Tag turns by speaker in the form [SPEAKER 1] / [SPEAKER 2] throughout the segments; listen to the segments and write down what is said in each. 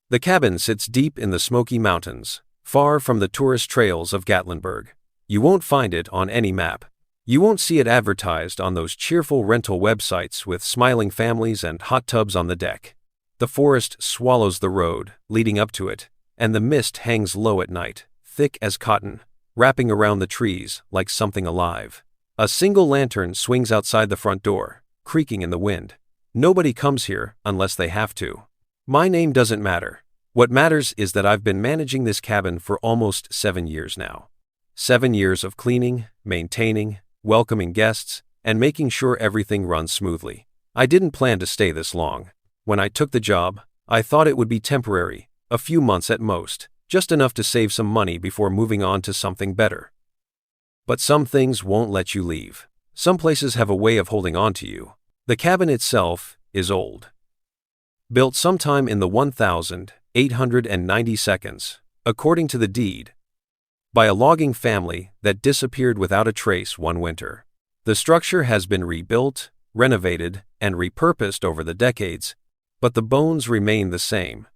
[SPEAKER 1] The cabin sits deep in the Smoky Mountains, far from the tourist trails of Gatlinburg. You won't find it on any map. You won't see it advertised on those cheerful rental websites with smiling families and hot tubs on the deck. The forest swallows the road leading up to it, and the mist hangs low at night, thick as cotton, wrapping around the trees like something alive. A single lantern swings outside the front door, creaking in the wind. Nobody comes here unless they have to. My name doesn't matter. What matters is that I've been managing this cabin for almost 7 years now. 7 years of cleaning, maintaining, welcoming guests, and making sure everything runs smoothly. I didn't plan to stay this long. When I took the job, I thought it would be temporary, a few months at most, just enough to save some money before moving on to something better. But some things won't let you leave. Some places have a way of holding on to you. The cabin itself is old. Built sometime in the 1890s, according to the deed, by a logging family that disappeared without a trace one winter. The structure has been rebuilt, renovated, and repurposed over the decades, but the bones remain the same.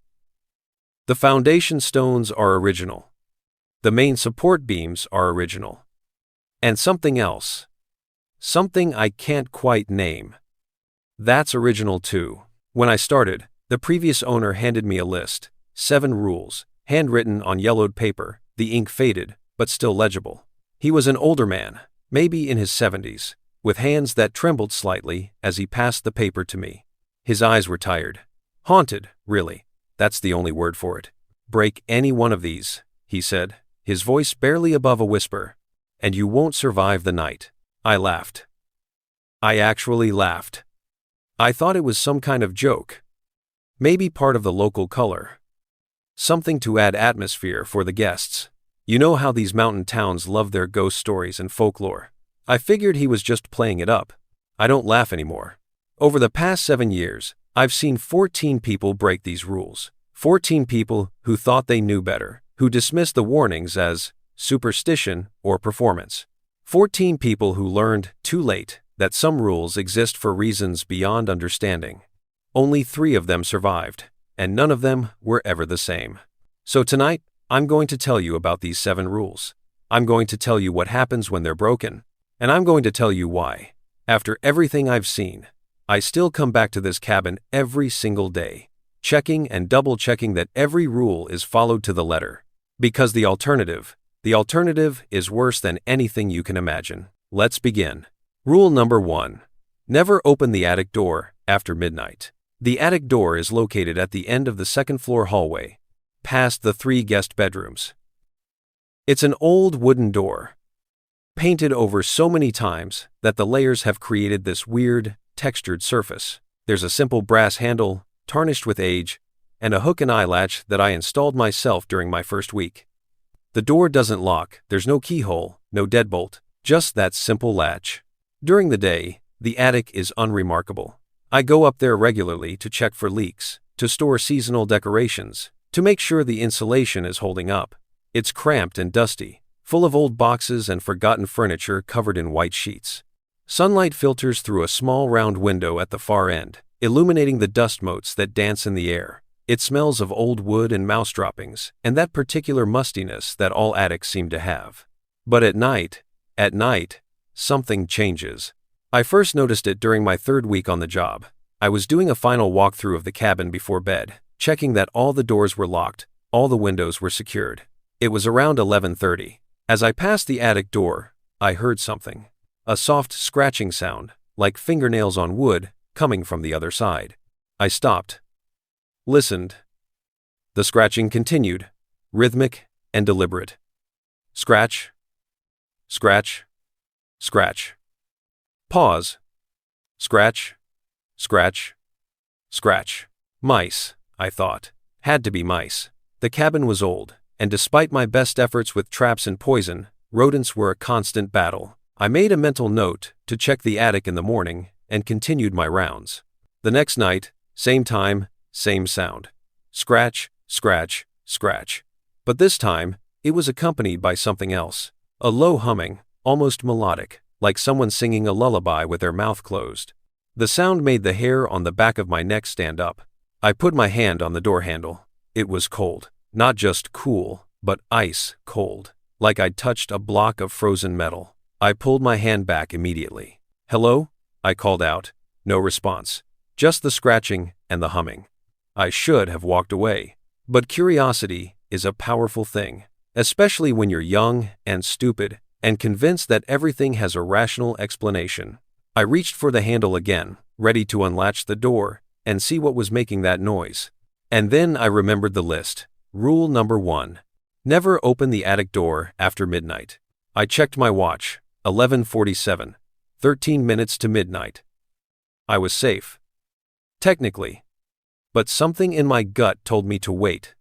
[SPEAKER 1] The foundation stones are original. The main support beams are original. And something else. Something I can't quite name. That's original too. When I started, the previous owner handed me a list, 7 rules, handwritten on yellowed paper, the ink faded, but still legible. He was an older man, maybe in his 70s, with hands that trembled slightly as he passed the paper to me. His eyes were tired. Haunted, really. That's the only word for it. Break any one of these, he said, his voice barely above a whisper, and you won't survive the night. I laughed. I actually laughed. I thought it was some kind of joke. Maybe part of the local color. Something to add atmosphere for the guests. You know how these mountain towns love their ghost stories and folklore. I figured he was just playing it up. I don't laugh anymore. Over the past 7 years, I've seen 14 people break these rules. 14 people who thought they knew better, who dismissed the warnings as superstition or performance. 14 people who learned, too late, that some rules exist for reasons beyond understanding. Only 3 of them survived, and none of them were ever the same. So tonight, I'm going to tell you about these 7 rules. I'm going to tell you what happens when they're broken, and I'm going to tell you why. After everything I've seen, I still come back to this cabin every single day, checking and double-checking that every rule is followed to the letter. Because the alternative is worse than anything you can imagine. Let's begin. Rule number 1. Never open the attic door after midnight. The attic door is located at the end of the second-floor hallway, past the 3 guest bedrooms. It's an old wooden door, painted over so many times that the layers have created this weird, textured surface. There's a simple brass handle, tarnished with age, and a hook and eye latch that I installed myself during my first week. The door doesn't lock, there's no keyhole, no deadbolt, just that simple latch. During the day, the attic is unremarkable. I go up there regularly to check for leaks, to store seasonal decorations, to make sure the insulation is holding up. It's cramped and dusty, full of old boxes and forgotten furniture covered in white sheets. Sunlight filters through a small round window at the far end, illuminating the dust motes that dance in the air. It smells of old wood and mouse droppings, and that particular mustiness that all attics seem to have. But at night, something changes. I first noticed it during my 3rd week on the job. I was doing a final walkthrough of the cabin before bed, checking that all the doors were locked, all the windows were secured. It was around 11:30. As I passed the attic door, I heard something. A soft scratching sound, like fingernails on wood, coming from the other side. I stopped. Listened. The scratching continued, rhythmic and deliberate. Scratch. Scratch. Scratch. Pause. Scratch. Scratch. Scratch. Mice, I thought. Had to be mice. The cabin was old, and despite my best efforts with traps and poison, rodents were a constant battle. I made a mental note to check the attic in the morning and continued my rounds. The next night, same time, same sound. Scratch, scratch, scratch. But this time, it was accompanied by something else. A low humming, almost melodic, like someone singing a lullaby with their mouth closed. The sound made the hair on the back of my neck stand up. I put my hand on the door handle. It was cold. Not just cool, but ice cold. Like I'd touched a block of frozen metal. I pulled my hand back immediately. "Hello?" I called out. No response. Just the scratching and the humming. I should have walked away. But curiosity is a powerful thing, especially when you're young and stupid and convinced that everything has a rational explanation. I reached for the handle again, ready to unlatch the door and see what was making that noise. And then I remembered the list. Rule number 1. Never open the attic door after midnight. I checked my watch. 11:47. 13 minutes to midnight. I was safe. Technically. But something in my gut told me to wait.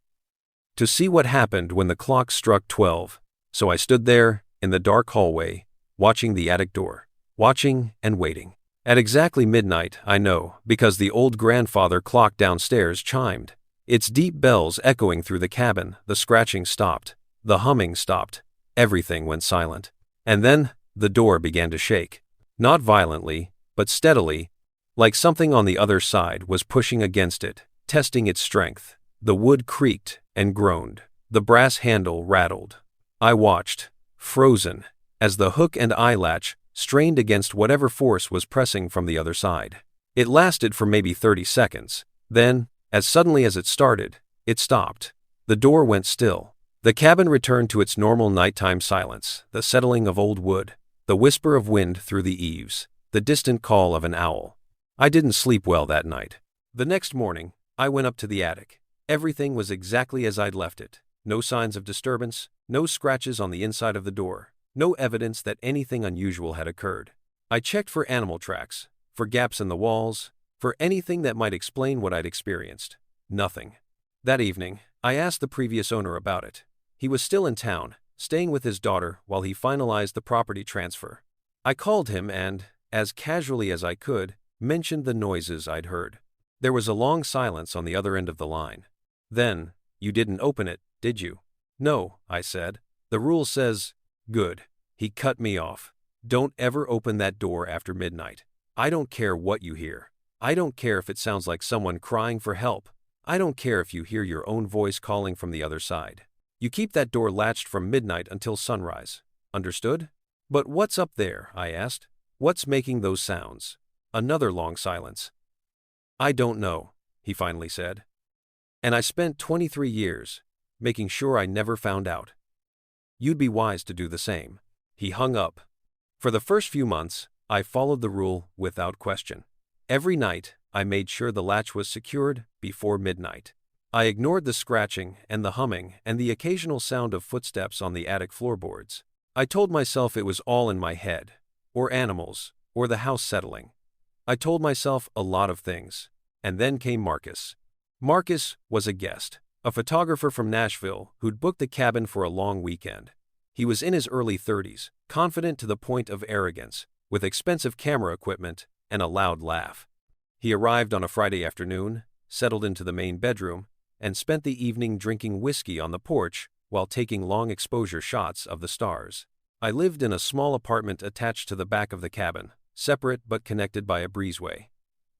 [SPEAKER 1] To see what happened when the clock struck 12. So I stood there, in the dark hallway, watching the attic door. Watching and waiting. At exactly midnight, I know, because the old grandfather clock downstairs chimed. Its deep bells echoing through the cabin, the scratching stopped. The humming stopped. Everything went silent. And then, the door began to shake. Not violently, but steadily, like something on the other side was pushing against it, testing its strength. The wood creaked and groaned. The brass handle rattled. I watched, frozen, as the hook and eye latch strained against whatever force was pressing from the other side. It lasted for maybe 30 seconds. Then, as suddenly as it started, it stopped. The door went still. The cabin returned to its normal nighttime silence, the settling of old wood, the whisper of wind through the eaves, the distant call of an owl. I didn't sleep well that night. The next morning, I went up to the attic. Everything was exactly as I'd left it. No signs of disturbance, no scratches on the inside of the door, no evidence that anything unusual had occurred. I checked for animal tracks, for gaps in the walls, for anything that might explain what I'd experienced. Nothing. That evening, I asked the previous owner about it. He was still in town, staying with his daughter while he finalized the property transfer. I called him and, as casually as I could, mentioned the noises I'd heard. There was a long silence on the other end of the line. Then, "You didn't open it, did you?" "No," I said. "The rule says..." "Good." He cut me off. "Don't ever open that door after midnight. I don't care what you hear. I don't care if it sounds like someone crying for help. I don't care if you hear your own voice calling from the other side. You keep that door latched from midnight until sunrise. Understood?" "But what's up there?" I asked. "What's making those sounds?" Another long silence. "I don't know," he finally said. "And I spent 23 years making sure I never found out. You'd be wise to do the same." He hung up. For the first few months, I followed the rule without question. Every night, I made sure the latch was secured before midnight. I ignored the scratching and the humming and the occasional sound of footsteps on the attic floorboards. I told myself it was all in my head, or animals, or the house settling. I told myself a lot of things. And then came Marcus. Marcus was a guest, a photographer from Nashville who'd booked the cabin for a long weekend. He was in his early 30s, confident to the point of arrogance, with expensive camera equipment and a loud laugh. He arrived on a Friday afternoon, settled into the main bedroom, and spent the evening drinking whiskey on the porch while taking long exposure shots of the stars. I lived in a small apartment attached to the back of the cabin, separate but connected by a breezeway.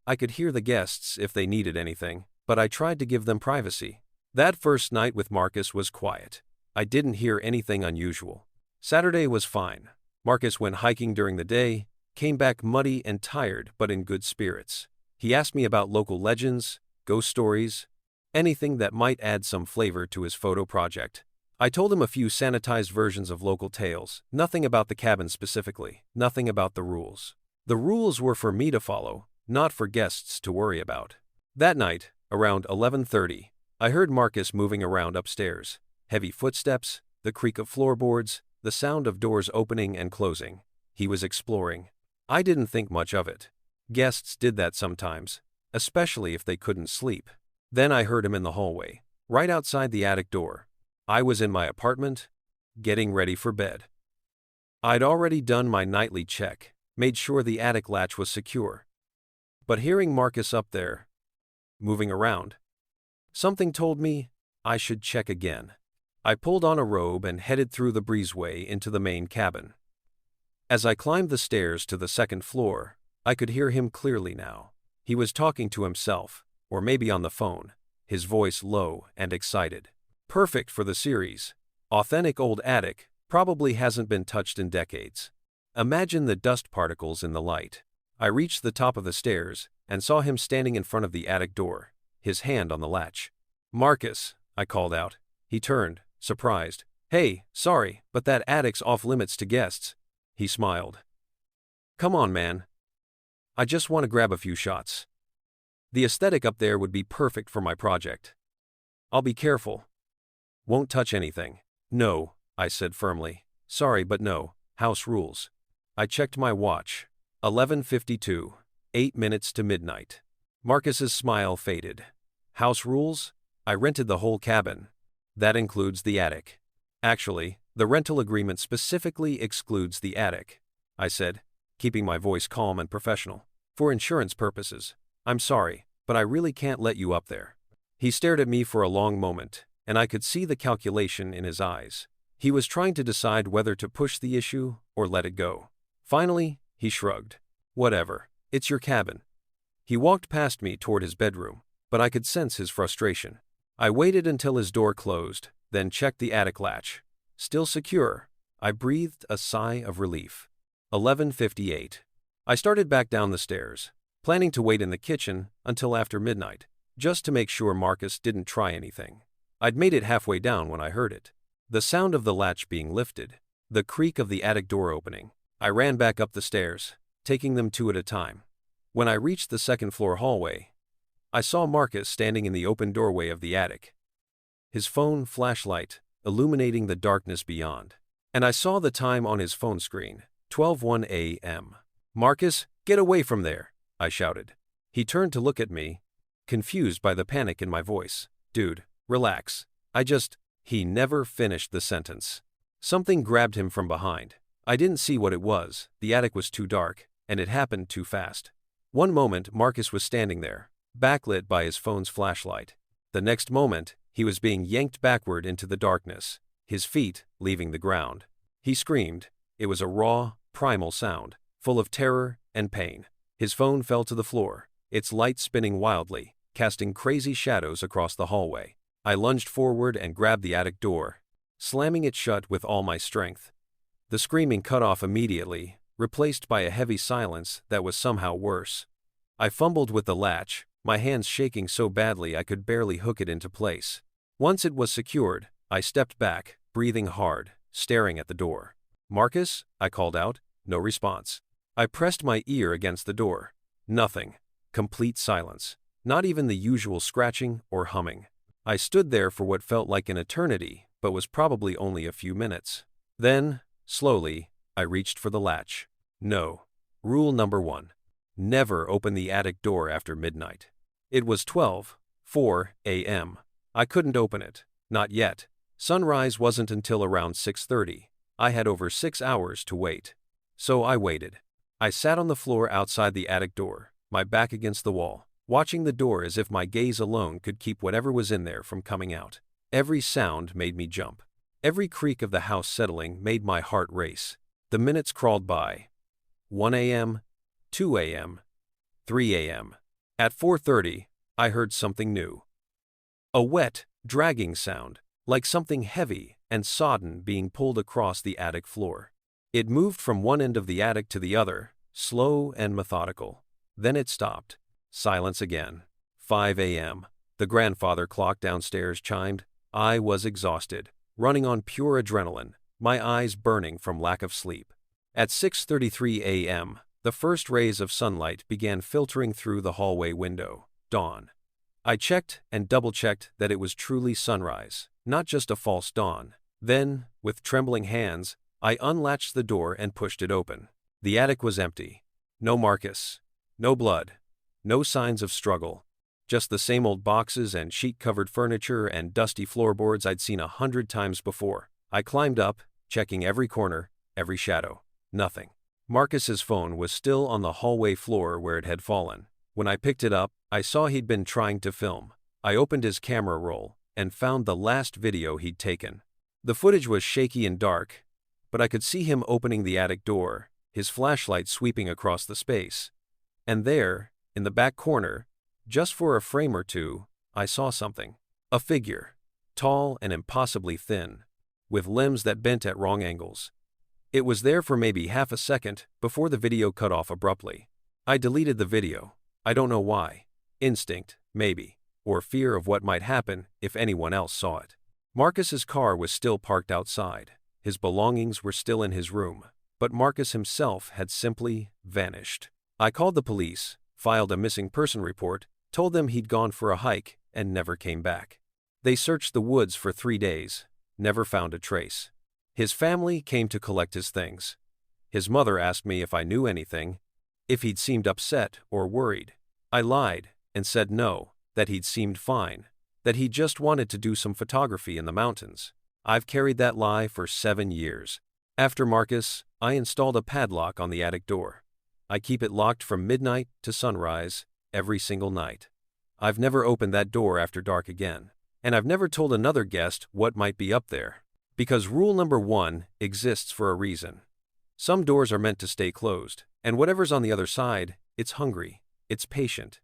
[SPEAKER 1] I could hear the guests if they needed anything, but I tried to give them privacy. That first night with Marcus was quiet. I didn't hear anything unusual. Saturday was fine. Marcus went hiking during the day, came back muddy and tired but in good spirits. He asked me about local legends, ghost stories, anything that might add some flavor to his photo project. I told him a few sanitized versions of local tales, nothing about the cabin specifically, nothing about the rules. The rules were for me to follow, not for guests to worry about. That night, around 11:30, I heard Marcus moving around upstairs. Heavy footsteps, the creak of floorboards, the sound of doors opening and closing. He was exploring. I didn't think much of it. Guests did that sometimes, especially if they couldn't sleep. Then I heard him in the hallway, right outside the attic door. I was in my apartment, getting ready for bed. I'd already done my nightly check, made sure the attic latch was secure. But hearing Marcus up there, moving around, something told me I should check again. I pulled on a robe and headed through the breezeway into the main cabin. As I climbed the stairs to the second floor, I could hear him clearly now. He was talking to himself, or maybe on the phone. his voice low and excited. Perfect for the series. Authentic old attic, probably hasn't been touched in decades. Imagine the dust particles in the light. I reached the top of the stairs and saw him standing in front of the attic door, his hand on the latch. "Marcus," I called out. He turned, surprised. "Hey, sorry, but that attic's off limits to guests." He smiled. "Come on, man. I just want to grab a few shots. The aesthetic up there would be perfect for my project. I'll be careful. Won't touch anything." "No," I said firmly. "Sorry, but no. House rules." I checked my watch. 11:52. 8 minutes to midnight. Marcus's smile faded. "House rules? I rented the whole cabin. That includes the attic." "Actually, the rental agreement specifically excludes the attic," I said, keeping my voice calm and professional. "For insurance purposes. I'm sorry, but I really can't let you up there." He stared at me for a long moment, and I could see the calculation in his eyes. He was trying to decide whether to push the issue or let it go. Finally, he shrugged. "Whatever. It's your cabin." He walked past me toward his bedroom, but I could sense his frustration. I waited until his door closed, then checked the attic latch. Still secure. I breathed a sigh of relief. 11:58. I started back down the stairs, planning to wait in the kitchen until after midnight, just to make sure Marcus didn't try anything. I'd made it halfway down when I heard it. The sound of the latch being lifted, the creak of the attic door opening. I ran back up the stairs, taking them two at a time. When I reached the second-floor hallway, I saw Marcus standing in the open doorway of the attic, his phone flashlight illuminating the darkness beyond. And I saw the time on his phone screen, 12:01 a.m. "Marcus, get away from there," I shouted. He turned to look at me, confused by the panic in my voice. "Dude, relax. He never finished the sentence. Something grabbed him from behind. I didn't see what it was, the attic was too dark, and it happened too fast. One moment Marcus was standing there, backlit by his phone's flashlight. The next moment, he was being yanked backward into the darkness, his feet leaving the ground. He screamed. It was a raw, primal sound, full of terror and pain. His phone fell to the floor, its light spinning wildly, casting crazy shadows across the hallway. I lunged forward and grabbed the attic door, slamming it shut with all my strength. The screaming cut off immediately, replaced by a heavy silence that was somehow worse. I fumbled with the latch, my hands shaking so badly I could barely hook it into place. Once it was secured, I stepped back, breathing hard, staring at the door. "Marcus?" I called out. No response. I pressed my ear against the door. Nothing. Complete silence. Not even the usual scratching or humming. I stood there for what felt like an eternity, but was probably only a few minutes. Then, slowly, I reached for the latch. No. Rule number 1. Never open the attic door after midnight. It was 12:04 a.m. I couldn't open it. Not yet. Sunrise wasn't until around 6:30. I had over 6 hours to wait. So I waited. I sat on the floor outside the attic door, my back against the wall, watching the door as if my gaze alone could keep whatever was in there from coming out. Every sound made me jump. Every creak of the house settling made my heart race. The minutes crawled by. 1 a.m., 2 a.m., 3 a.m. At 4:30, I heard something new. A wet, dragging sound, like something heavy and sodden being pulled across the attic floor. It moved from one end of the attic to the other, slow and methodical. Then it stopped. Silence again. 5 a.m. The grandfather clock downstairs chimed. I was exhausted, running on pure adrenaline, my eyes burning from lack of sleep. At 6:33 a.m., the first rays of sunlight began filtering through the hallway window. Dawn. I checked and double-checked that it was truly sunrise, not just a false dawn. Then, with trembling hands, I unlatched the door and pushed it open. The attic was empty. No Marcus. No blood. No signs of struggle. Just the same old boxes and sheet-covered furniture and dusty floorboards I'd seen 100 times before. I climbed up, checking every corner, every shadow. Nothing. Marcus's phone was still on the hallway floor where it had fallen. When I picked it up, I saw he'd been trying to film. I opened his camera roll and found the last video he'd taken. The footage was shaky and dark, but I could see him opening the attic door, his flashlight sweeping across the space. And there, in the back corner, just for a frame or two, I saw something. A figure. Tall and impossibly thin, with limbs that bent at wrong angles. It was there for maybe half a second before the video cut off abruptly. I deleted the video. I don't know why. Instinct, maybe, or fear of what might happen if anyone else saw it. Marcus's car was still parked outside. His belongings were still in his room, but Marcus himself had simply vanished. I called the police, filed a missing person report, told them he'd gone for a hike, and never came back. They searched the woods for 3 days, never found a trace. His family came to collect his things. His mother asked me if I knew anything, if he'd seemed upset or worried. I lied and said no, that he'd seemed fine, that he just wanted to do some photography in the mountains. I've carried that lie for 7 years. After Marcus, I installed a padlock on the attic door. I keep it locked from midnight to sunrise, every single night. I've never opened that door after dark again. And I've never told another guest what might be up there. Because rule number 1 exists for a reason. Some doors are meant to stay closed, and whatever's on the other side, it's hungry, it's patient,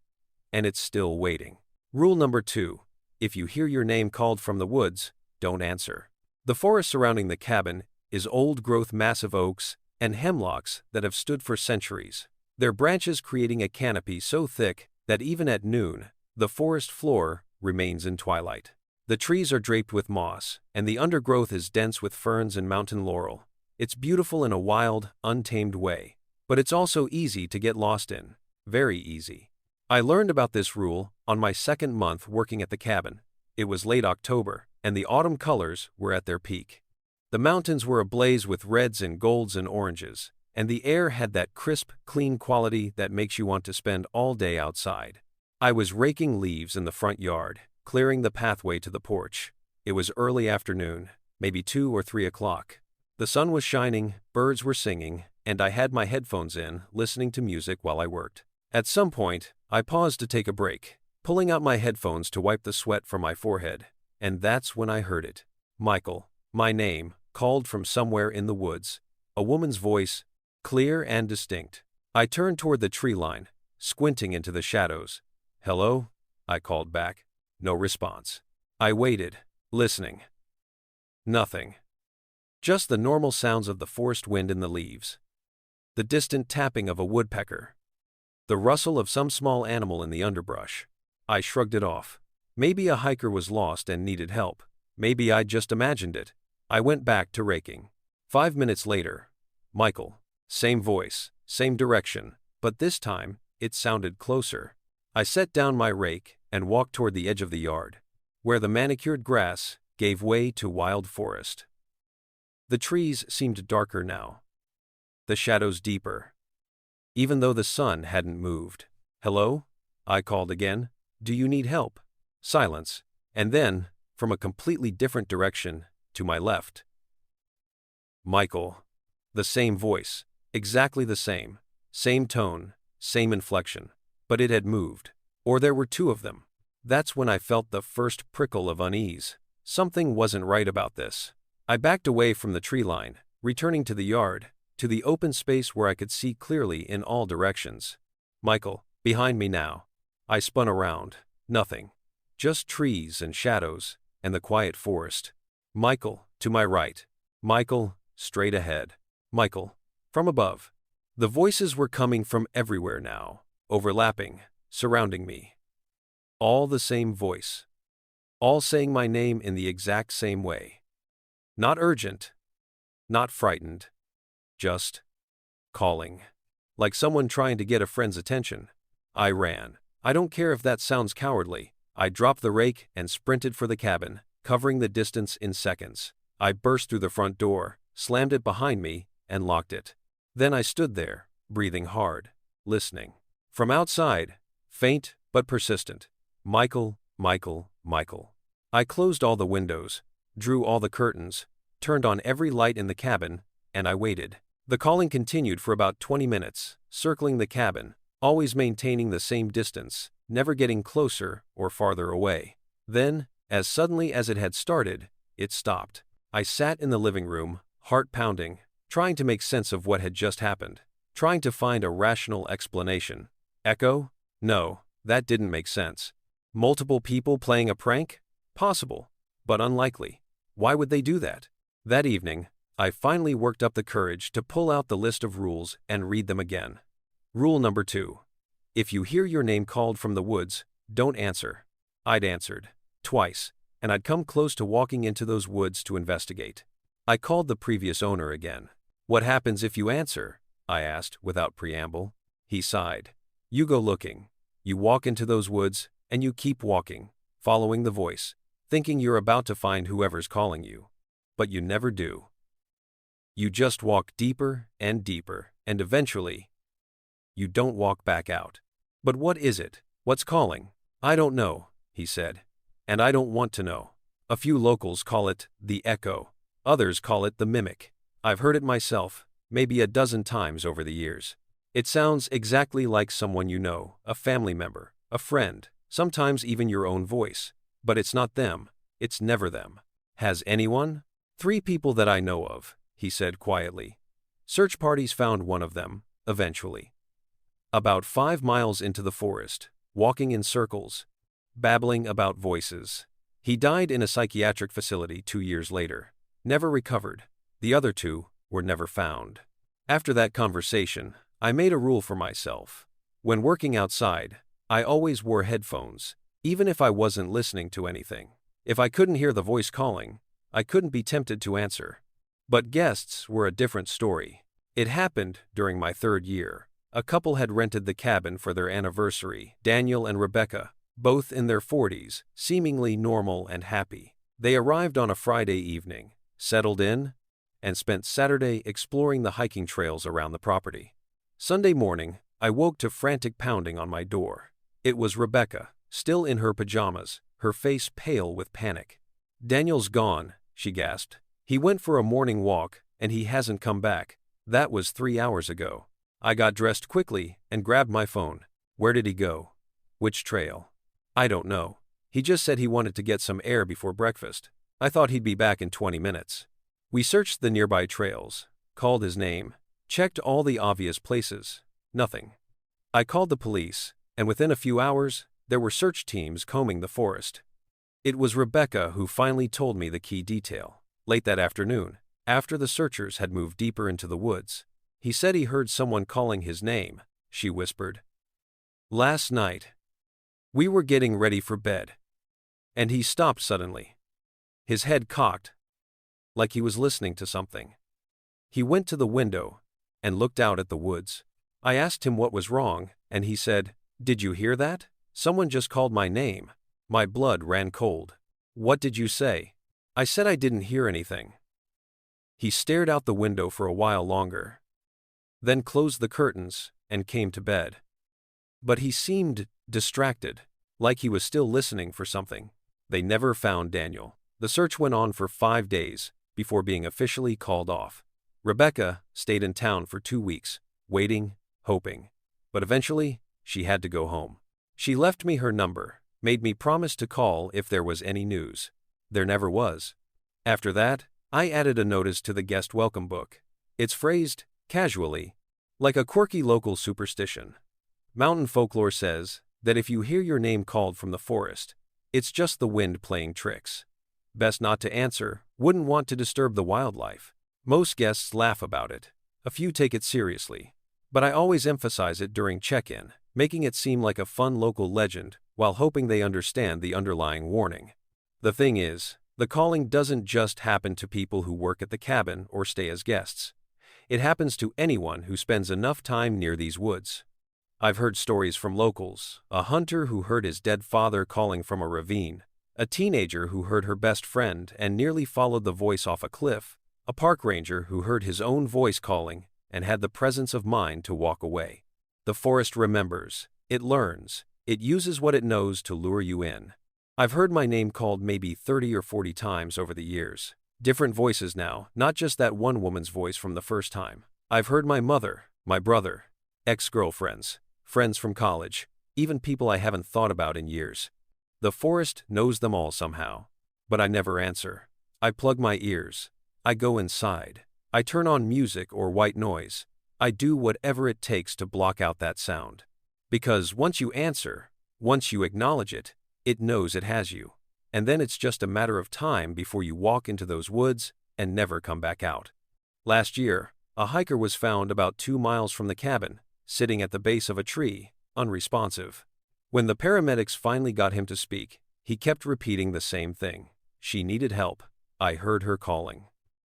[SPEAKER 1] and it's still waiting. Rule number 2, if you hear your name called from the woods, don't answer. The forest surrounding the cabin is old-growth massive oaks and hemlocks that have stood for centuries, their branches creating a canopy so thick that even at noon, the forest floor remains in twilight. The trees are draped with moss, and the undergrowth is dense with ferns and mountain laurel. It's beautiful in a wild, untamed way, but it's also easy to get lost in. Very easy. I learned about this rule on my 2nd month working at the cabin. It was late October, and the autumn colors were at their peak. The mountains were ablaze with reds and golds and oranges, and the air had that crisp, clean quality that makes you want to spend all day outside. I was raking leaves in the front yard, clearing the pathway to the porch. It was early afternoon, maybe 2 or 3 o'clock. The sun was shining, birds were singing, and I had my headphones in, listening to music while I worked. At some point, I paused to take a break, pulling out my headphones to wipe the sweat from my forehead, and that's when I heard it. Michael, my name, called from somewhere in the woods. A woman's voice, clear and distinct. I turned toward the tree line, squinting into the shadows. "Hello?" I called back. No response. I waited, listening. Nothing. Just the normal sounds of the forest wind in the leaves. The distant tapping of a woodpecker. The rustle of some small animal in the underbrush. I shrugged it off. Maybe a hiker was lost and needed help. Maybe I'd just imagined it. I went back to raking. 5 minutes later. Michael. Same voice, same direction, but this time, it sounded closer. I set down my rake and walked toward the edge of the yard, where the manicured grass gave way to wild forest. The trees seemed darker now, the shadows deeper, even though the sun hadn't moved. "Hello?" I called again. "Do you need help?" Silence, and then, from a completely different direction, to my left. Michael. The same voice, exactly the same tone, same inflection. But it had moved. Or there were 2 of them. That's when I felt the first prickle of unease. Something wasn't right about this. I backed away from the tree line, returning to the yard, to the open space where I could see clearly in all directions. Michael, behind me now. I spun around. Nothing. Just trees and shadows, and the quiet forest. Michael, to my right. Michael, straight ahead. Michael, from above. The voices were coming from everywhere now. Overlapping, surrounding me. All the same voice. All saying my name in the exact same way. Not urgent. Not frightened. Just calling. Like someone trying to get a friend's attention. I ran. I don't care if that sounds cowardly. I dropped the rake and sprinted for the cabin, covering the distance in seconds. I burst through the front door, slammed it behind me, and locked it. Then I stood there, breathing hard, listening. From outside, faint but persistent. Michael, Michael, Michael. I closed all the windows, drew all the curtains, turned on every light in the cabin, and I waited. The calling continued for about 20 minutes, circling the cabin, always maintaining the same distance, never getting closer or farther away. Then, as suddenly as it had started, it stopped. I sat in the living room, heart pounding, trying to make sense of what had just happened, trying to find a rational explanation. Echo? No, that didn't make sense. Multiple people playing a prank? Possible, but unlikely. Why would they do that? That evening, I finally worked up the courage to pull out the list of rules and read them again. Rule number 2. If you hear your name called from the woods, don't answer. I'd answered, twice, and I'd come close to walking into those woods to investigate. I called the previous owner again. What happens if you answer? I asked without preamble. He sighed. You go looking. You walk into those woods, and you keep walking, following the voice, thinking you're about to find whoever's calling you. But you never do. You just walk deeper, and eventually, you don't walk back out. But what is it? What's calling? I don't know, he said. And I don't want to know. A few locals call it the echo. Others call it the mimic. I've heard it myself, maybe a dozen times over the years. It sounds exactly like someone you know, a family member, a friend, sometimes even your own voice. But it's not them. It's never them. Has anyone? 3 people that I know of, he said quietly. Search parties found one of them, eventually. About 5 miles into the forest, walking in circles, babbling about voices. He died in a psychiatric facility 2 years later. Never recovered. The other 2 were never found. After that conversation, I made a rule for myself. When working outside, I always wore headphones, even if I wasn't listening to anything. If I couldn't hear the voice calling, I couldn't be tempted to answer. But guests were a different story. It happened during my 3rd year. A couple had rented the cabin for their anniversary, Daniel and Rebecca, both in their 40s, seemingly normal and happy. They arrived on a Friday evening, settled in, and spent Saturday exploring the hiking trails around the property. Sunday morning, I woke to frantic pounding on my door. It was Rebecca, still in her pajamas, her face pale with panic. Daniel's gone, she gasped. He went for a morning walk, and he hasn't come back. That was 3 hours ago. I got dressed quickly and grabbed my phone. Where did he go? Which trail? I don't know. He just said he wanted to get some air before breakfast. I thought he'd be back in 20 minutes. We searched the nearby trails, called his name, checked all the obvious places. Nothing. I called the police, and within a few hours, there were search teams combing the forest. It was Rebecca who finally told me the key detail. Late that afternoon, after the searchers had moved deeper into the woods, he said he heard someone calling his name, she whispered. Last night, we were getting ready for bed, and he stopped suddenly. His head cocked, like he was listening to something. He went to the window and looked out at the woods. I asked him what was wrong, and he said, "Did you hear that? Someone just called my name." My blood ran cold. "What did you say?" I said I didn't hear anything. He stared out the window for a while longer, then closed the curtains and came to bed. But he seemed distracted, like he was still listening for something. They never found Daniel. The search went on for 5 days before being officially called off. Rebecca stayed in town for 2 weeks, waiting, hoping. But eventually, she had to go home. She left me her number, made me promise to call if there was any news. There never was. After that, I added a notice to the guest welcome book. It's phrased, casually, like a quirky local superstition. Mountain folklore says that if you hear your name called from the forest, it's just the wind playing tricks. Best not to answer, wouldn't want to disturb the wildlife. Most guests laugh about it. A few take it seriously. But I always emphasize it during check-in, making it seem like a fun local legend while hoping they understand the underlying warning. The thing is, the calling doesn't just happen to people who work at the cabin or stay as guests. It happens to anyone who spends enough time near these woods. I've heard stories from locals, a hunter who heard his dead father calling from a ravine, a teenager who heard her best friend and nearly followed the voice off a cliff, a park ranger who heard his own voice calling and had the presence of mind to walk away. The forest remembers, it learns, it uses what it knows to lure you in. I've heard my name called maybe 30 or 40 times over the years. Different voices now, not just that one woman's voice from the first time. I've heard my mother, my brother, ex-girlfriends, friends from college, even people I haven't thought about in years. The forest knows them all somehow. But I never answer. I plug my ears. I go inside. I turn on music or white noise. I do whatever it takes to block out that sound. Because once you answer, once you acknowledge it, It knows it has you. And then it's just a matter of time before you walk into those woods and never come back out. Last year, a hiker was found about 2 miles from the cabin, sitting at the base of a tree, unresponsive. When the paramedics finally got him to speak, he kept repeating the same thing. She needed help. I heard her calling.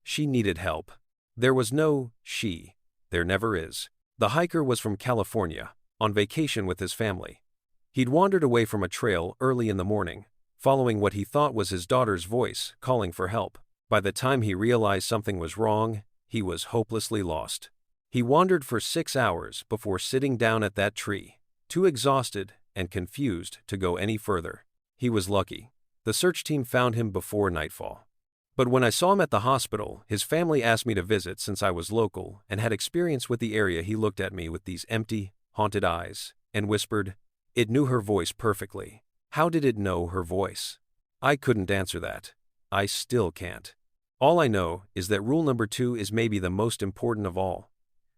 [SPEAKER 1] She needed help. There was no she. There never is. The hiker was from California, on vacation with his family. He'd wandered away from a trail early in the morning, following what he thought was his daughter's voice calling for help. By the time he realized something was wrong, he was hopelessly lost. He wandered for 6 hours before sitting down at that tree, too exhausted and confused to go any further. He was lucky. The search team found him before nightfall. But when I saw him at the hospital, his family asked me to visit since I was local and had experience with the area. He looked at me with these empty, haunted eyes and whispered, "It knew her voice perfectly." How did it know her voice? I couldn't answer that. I still can't. All I know is that rule number 2 is maybe the most important of all.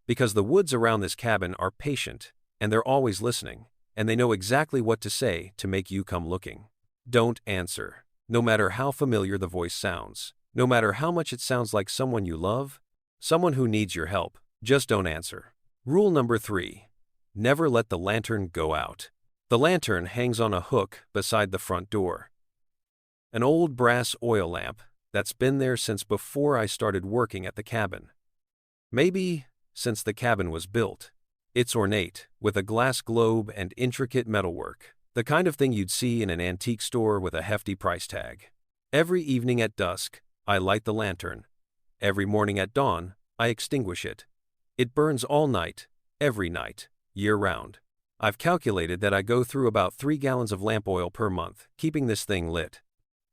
[SPEAKER 1] Because the woods around this cabin are patient, and they're always listening, and they know exactly what to say to make you come looking. Don't answer. No matter how familiar the voice sounds, no matter how much it sounds like someone you love, someone who needs your help, just don't answer. Rule number 3. Never let the lantern go out. The lantern hangs on a hook beside the front door. An old brass oil lamp that's been there since before I started working at the cabin. Maybe since the cabin was built. It's ornate, with a glass globe and intricate metalwork, the kind of thing you'd see in an antique store with a hefty price tag. Every evening at dusk, I light the lantern. Every morning at dawn, I extinguish it. It burns all night, every night, year-round. I've calculated that I go through about 3 gallons of lamp oil per month, keeping this thing lit.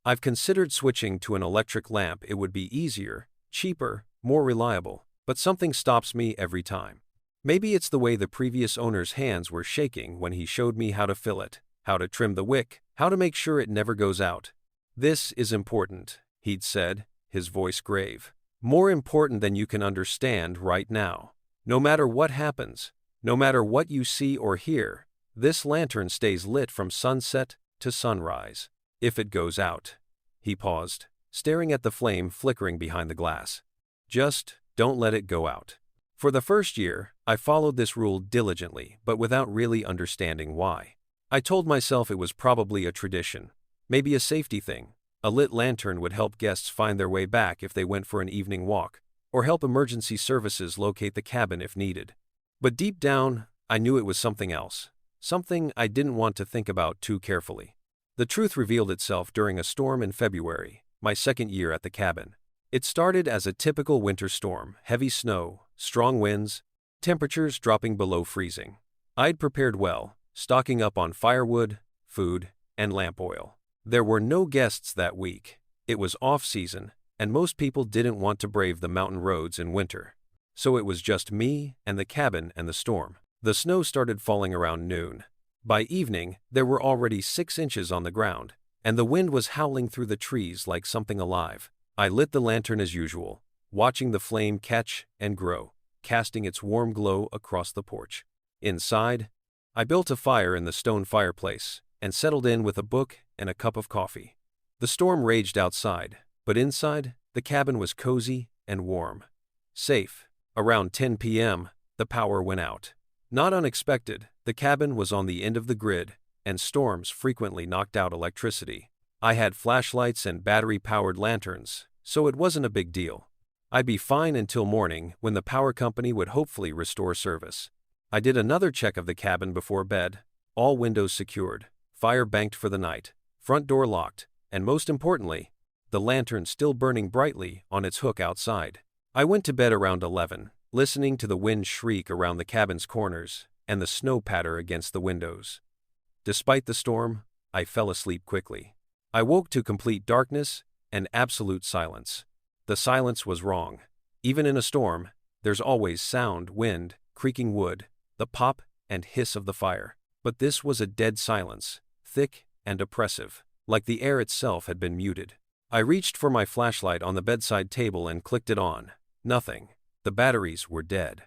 [SPEAKER 1] I've considered switching to an electric lamp. It would be easier, cheaper, more reliable, but something stops me every time. Maybe it's the way the previous owner's hands were shaking when he showed me how to fill it, how to trim the wick, how to make sure it never goes out. "This is important," he'd said, his voice grave. "More important than you can understand right now. No matter what happens, no matter what you see or hear, this lantern stays lit from sunset to sunrise. If it goes out." He paused, staring at the flame flickering behind the glass. "Just don't let it go out." For the first year, I followed this rule diligently, but without really understanding why. I told myself it was probably a tradition, maybe a safety thing. A lit lantern would help guests find their way back if they went for an evening walk, or help emergency services locate the cabin if needed. But deep down, I knew it was something else, something I didn't want to think about too carefully. The truth revealed itself during a storm in February, my second year at the cabin. It started as a typical winter storm: heavy snow, strong winds, temperatures dropping below freezing. I'd prepared well, stocking up on firewood, food, and lamp oil. There were no guests that week. It was off-season, and most people didn't want to brave the mountain roads in winter. So it was just me and the cabin and the storm. The snow started falling around noon. By evening, there were already 6 inches on the ground, and the wind was howling through the trees like something alive. I lit the lantern as usual, watching the flame catch and grow, casting its warm glow across the porch. Inside, I built a fire in the stone fireplace and settled in with a book and a cup of coffee. The storm raged outside, but inside, the cabin was cozy and warm. Safe. Around 10 p.m., the power went out. Not unexpected, the cabin was on the end of the grid, and storms frequently knocked out electricity. I had flashlights and battery-powered lanterns, so it wasn't a big deal. I'd be fine until morning, when the power company would hopefully restore service. I did another check of the cabin before bed, all windows secured, fire banked for the night, front door locked, and most importantly, the lantern still burning brightly on its hook outside. I went to bed around 11, listening to the wind shriek around the cabin's corners and the snow patter against the windows. Despite the storm, I fell asleep quickly. I woke to complete darkness and absolute silence. The silence was wrong. Even in a storm, there's always sound: wind, creaking wood, the pop and hiss of the fire. But this was a dead silence, thick and oppressive, like the air itself had been muted. I reached for my flashlight on the bedside table and clicked it on. Nothing. The batteries were dead.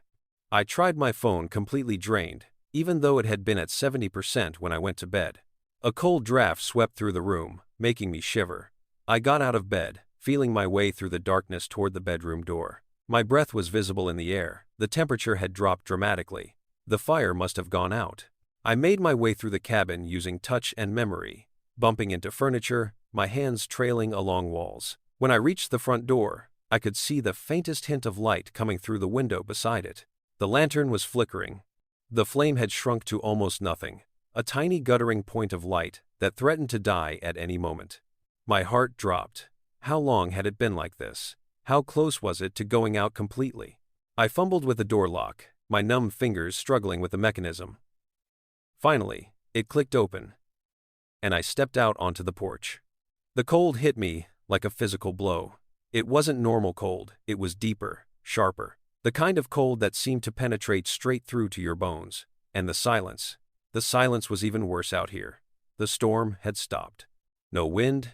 [SPEAKER 1] I tried my phone, completely drained, even though it had been at 70% when I went to bed. A cold draft swept through the room, making me shiver. I got out of bed, feeling my way through the darkness toward the bedroom door. My breath was visible in the air. The temperature had dropped dramatically. The fire must have gone out. I made my way through the cabin using touch and memory, bumping into furniture, my hands trailing along walls. When I reached the front door, I could see the faintest hint of light coming through the window beside it. The lantern was flickering. The flame had shrunk to almost nothing, a tiny guttering point of light that threatened to die at any moment. My heart dropped. How long had it been like this? How close was it to going out completely? I fumbled with the door lock, my numb fingers struggling with the mechanism. Finally, it clicked open, and I stepped out onto the porch. The cold hit me like a physical blow. It wasn't normal cold, it was deeper, sharper. The kind of cold that seemed to penetrate straight through to your bones. And the silence. The silence was even worse out here. The storm had stopped. No wind,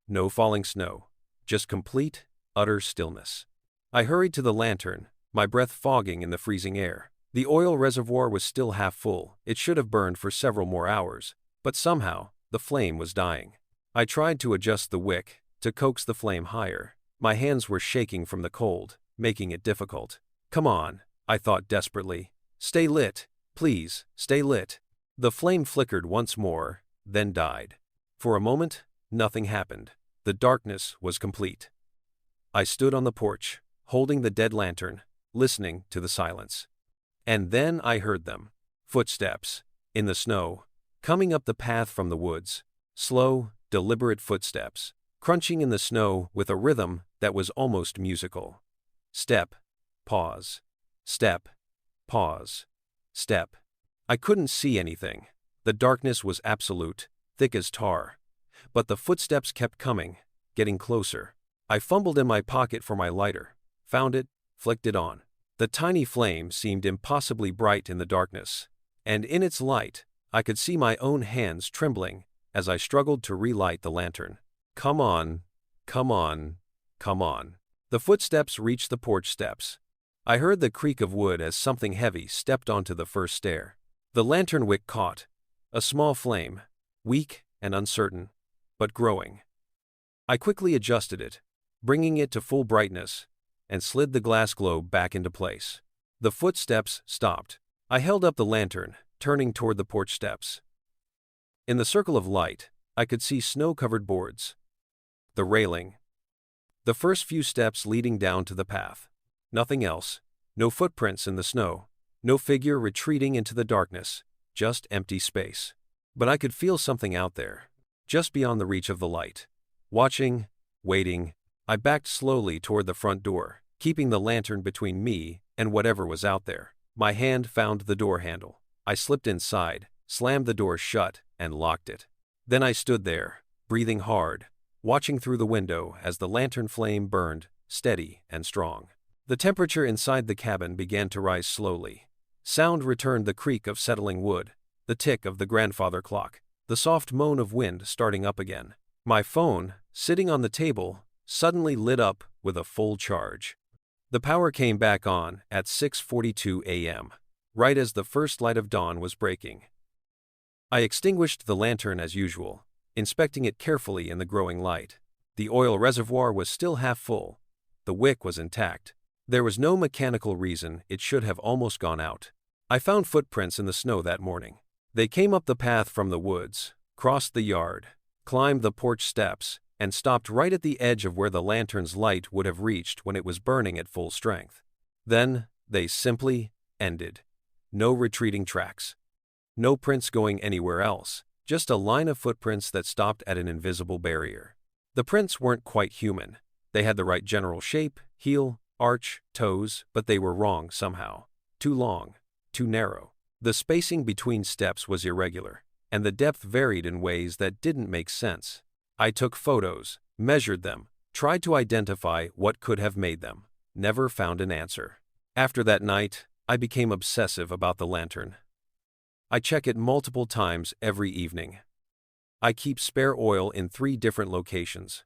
[SPEAKER 1] no falling snow. Just complete, utter stillness. I hurried to the lantern, my breath fogging in the freezing air. The oil reservoir was still half full. It should have burned for several more hours, but somehow, the flame was dying. I tried to adjust the wick, to coax the flame higher. My hands were shaking from the cold, making it difficult. Come on, I thought desperately. Stay lit, please, stay lit. The flame flickered once more, then died. For a moment, nothing happened. The darkness was complete. I stood on the porch, holding the dead lantern, listening to the silence. And then I heard them. Footsteps. In the snow. Coming up the path from the woods. Slow, deliberate footsteps. Crunching in the snow with a rhythm that was almost musical. Step. Pause. Step. Pause. Step. I couldn't see anything. The darkness was absolute, thick as tar. But the footsteps kept coming, getting closer. I fumbled in my pocket for my lighter, found it, flicked it on. The tiny flame seemed impossibly bright in the darkness, and in its light, I could see my own hands trembling as I struggled to relight the lantern. Come on, come on, come on. The footsteps reached the porch steps. I heard the creak of wood as something heavy stepped onto the first stair. The lantern wick caught. A small flame, weak and uncertain, but growing. I quickly adjusted it, bringing it to full brightness, and slid the glass globe back into place. The footsteps stopped. I held up the lantern, turning toward the porch steps. In the circle of light, I could see snow-covered boards. The railing. The first few steps leading down to the path. Nothing else. No footprints in the snow. No figure retreating into the darkness. Just empty space. But I could feel something out there, just beyond the reach of the light. Watching, waiting, I backed slowly toward the front door, keeping the lantern between me and whatever was out there. My hand found the door handle. I slipped inside, slammed the door shut, and locked it. Then I stood there, breathing hard, watching through the window as the lantern flame burned, steady and strong. The temperature inside the cabin began to rise slowly. Sound returned: the creak of settling wood, the tick of the grandfather clock, the soft moan of wind starting up again. My phone, sitting on the table, suddenly lit up with a full charge. The power came back on at 6:42 a.m., right as the first light of dawn was breaking. I extinguished the lantern as usual, inspecting it carefully in the growing light. The oil reservoir was still half full. The wick was intact. There was no mechanical reason it should have almost gone out. I found footprints in the snow that morning. They came up the path from the woods, crossed the yard, climbed the porch steps, and stopped right at the edge of where the lantern's light would have reached when it was burning at full strength. Then, they simply ended. No retreating tracks. No prints going anywhere else, just a line of footprints that stopped at an invisible barrier. The prints weren't quite human. They had the right general shape, heel, arch, toes, but they were wrong somehow. Too long, too narrow. The spacing between steps was irregular, and the depth varied in ways that didn't make sense. I took photos, measured them, tried to identify what could have made them. Never found an answer. After that night, I became obsessive about the lantern. I check it multiple times every evening. I keep spare oil in 3 different locations.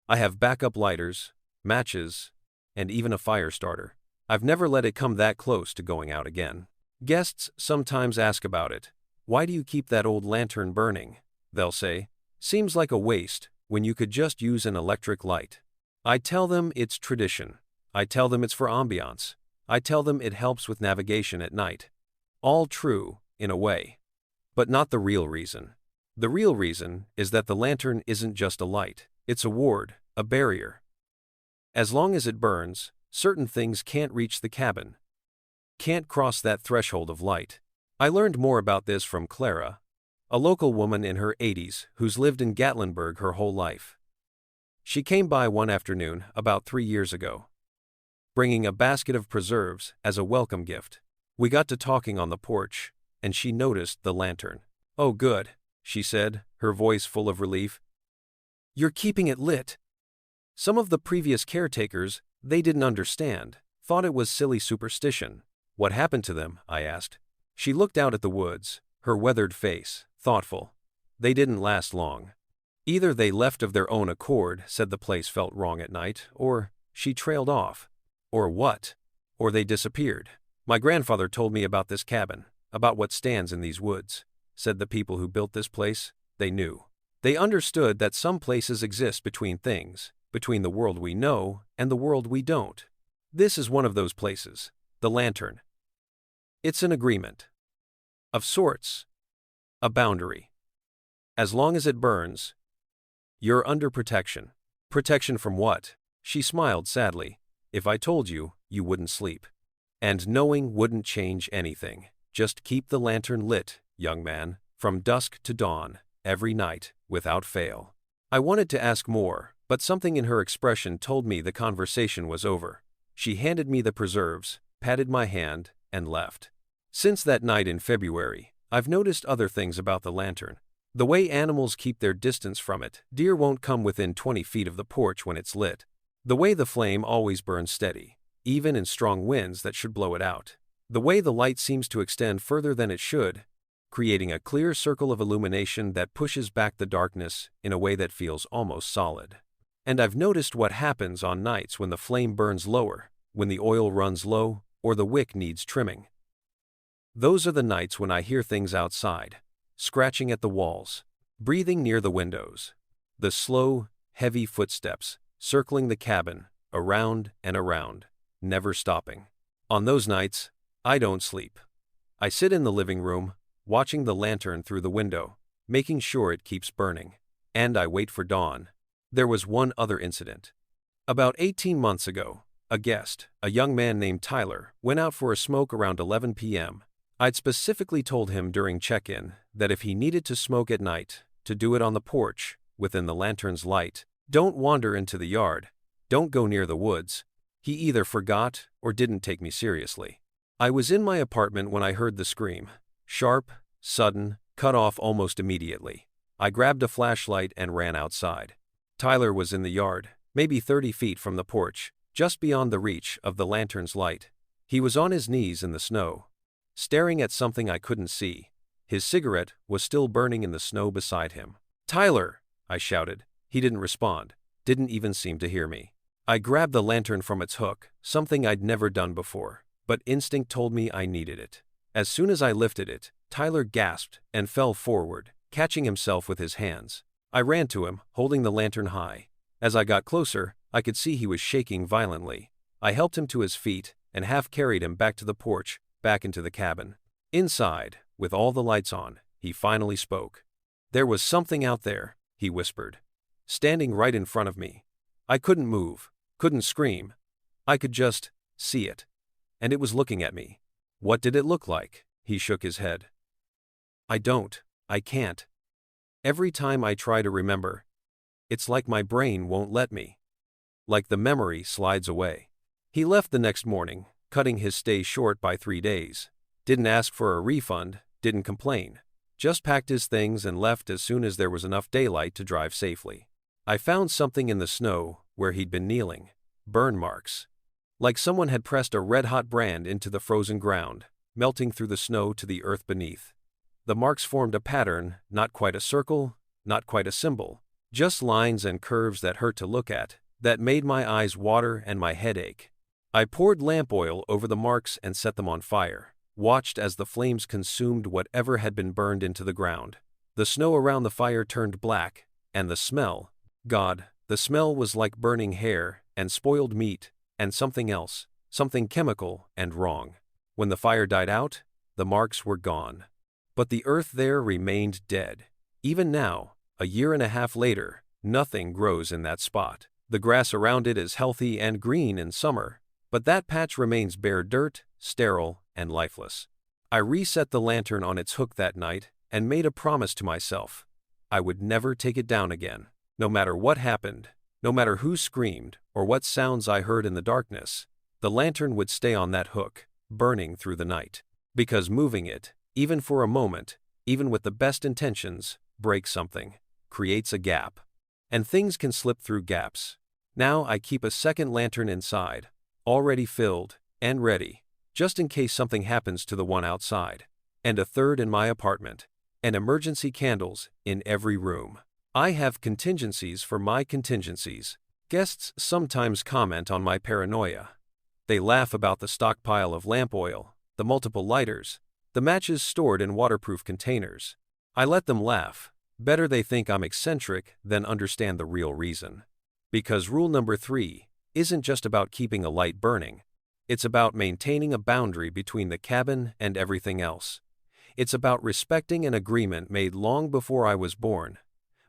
[SPEAKER 1] I have backup lighters, matches, and even a fire starter. I've never let it come that close to going out again. Guests sometimes ask about it. Why do you keep that old lantern burning? they'll say. Seems like a waste when you could just use an electric light. I tell them it's tradition. I tell them it's for ambiance. I tell them it helps with navigation at night. All true, in a way. But not the real reason. The real reason is that the lantern isn't just a light, it's a ward, a barrier. As long as it burns, certain things can't reach the cabin. Can't cross that threshold of light. I learned more about this from Clara, a local woman in her 80s who's lived in Gatlinburg her whole life. She came by one afternoon about 3 years ago, bringing a basket of preserves as a welcome gift. We got to talking on the porch, and she noticed the lantern. "Oh good," she said, her voice full of relief. "You're keeping it lit." Some of the previous caretakers, they didn't understand, thought it was silly superstition. "What happened to them?" I asked. She looked out at the woods, her weathered face, thoughtful. "They didn't last long. Either they left of their own accord, said the place felt wrong at night, or she trailed off. Or what? Or they disappeared. My grandfather told me about this cabin, about what stands in these woods. Said the people who built this place, they knew. They understood that some places exist between things, between the world we know and the world we don't. This is one of those places, the lantern. It's an agreement. Of sorts. A boundary. As long as it burns, you're under protection. Protection from what?" She smiled sadly. "If I told you, you wouldn't sleep. And knowing wouldn't change anything. Just keep the lantern lit, young man, from dusk to dawn, every night, without fail." I wanted to ask more, but something in her expression told me the conversation was over. She handed me the preserves, patted my hand, and left. Since that night in February, I've noticed other things about the lantern. The way animals keep their distance from it. Deer won't come within 20 feet of the porch when it's lit. The way the flame always burns steady, even in strong winds that should blow it out. The way the light seems to extend further than it should, creating a clear circle of illumination that pushes back the darkness in a way that feels almost solid. And I've noticed what happens on nights when the flame burns lower, when the oil runs low, or the wick needs trimming. Those are the nights when I hear things outside, scratching at the walls, breathing near the windows. The slow, heavy footsteps, circling the cabin, around and around, never stopping. On those nights, I don't sleep. I sit in the living room, watching the lantern through the window, making sure it keeps burning. And I wait for dawn. There was one other incident. About 18 months ago, a guest, a young man named Tyler, went out for a smoke around 11 p.m. I'd specifically told him during check-in that if he needed to smoke at night, to do it on the porch, within the lantern's light. Don't wander into the yard. Don't go near the woods. He either forgot or didn't take me seriously. I was in my apartment when I heard the scream. Sharp, sudden, cut off almost immediately. I grabbed a flashlight and ran outside. Tyler was in the yard, maybe 30 feet from the porch, just beyond the reach of the lantern's light. He was on his knees in the snow, staring at something I couldn't see. His cigarette was still burning in the snow beside him. "Tyler!" I shouted. He didn't respond, didn't even seem to hear me. I grabbed the lantern from its hook, something I'd never done before, but instinct told me I needed it. As soon as I lifted it, Tyler gasped and fell forward, catching himself with his hands. I ran to him, holding the lantern high. As I got closer, I could see he was shaking violently. I helped him to his feet and half carried him back to the porch, back into the cabin. Inside, with all the lights on, he finally spoke. "There was something out there," he whispered, standing right in front of me. I couldn't move, couldn't scream. I could just see it. And it was looking at me. "What did it look like?" He shook his head. I can't. Every time I try to remember, it's like my brain won't let me. Like the memory slides away." He left the next morning, cutting his stay short by 3 days. Didn't ask for a refund, didn't complain. Just packed his things and left as soon as there was enough daylight to drive safely. I found something in the snow where he'd been kneeling. Burn marks. Like someone had pressed a red-hot brand into the frozen ground, melting through the snow to the earth beneath. The marks formed a pattern, not quite a circle, not quite a symbol, just lines and curves that hurt to look at, that made my eyes water and my head ache. I poured lamp oil over the marks and set them on fire, watched as the flames consumed whatever had been burned into the ground. The snow around the fire turned black, and the smell, God, the smell was like burning hair, and spoiled meat, and something else, something chemical and wrong. When the fire died out, the marks were gone. But the earth there remained dead. Even now, a year and a half later, nothing grows in that spot. The grass around it is healthy and green in summer, but that patch remains bare dirt, sterile, and lifeless. I reset the lantern on its hook that night and made a promise to myself. I would never take it down again. No matter what happened, no matter who screamed or what sounds I heard in the darkness, the lantern would stay on that hook, burning through the night. Because moving it, even for a moment, even with the best intentions, breaks something, creates a gap. And things can slip through gaps. Now I keep a second lantern inside, already filled and ready, just in case something happens to the one outside. And a third in my apartment, and emergency candles in every room. I have contingencies for my contingencies. Guests sometimes comment on my paranoia. They laugh about the stockpile of lamp oil, the multiple lighters, the matches stored in waterproof containers. I let them laugh. Better they think I'm eccentric than understand the real reason. Because rule number 3 isn't just about keeping a light burning. It's about maintaining a boundary between the cabin and everything else. It's about respecting an agreement made long before I was born,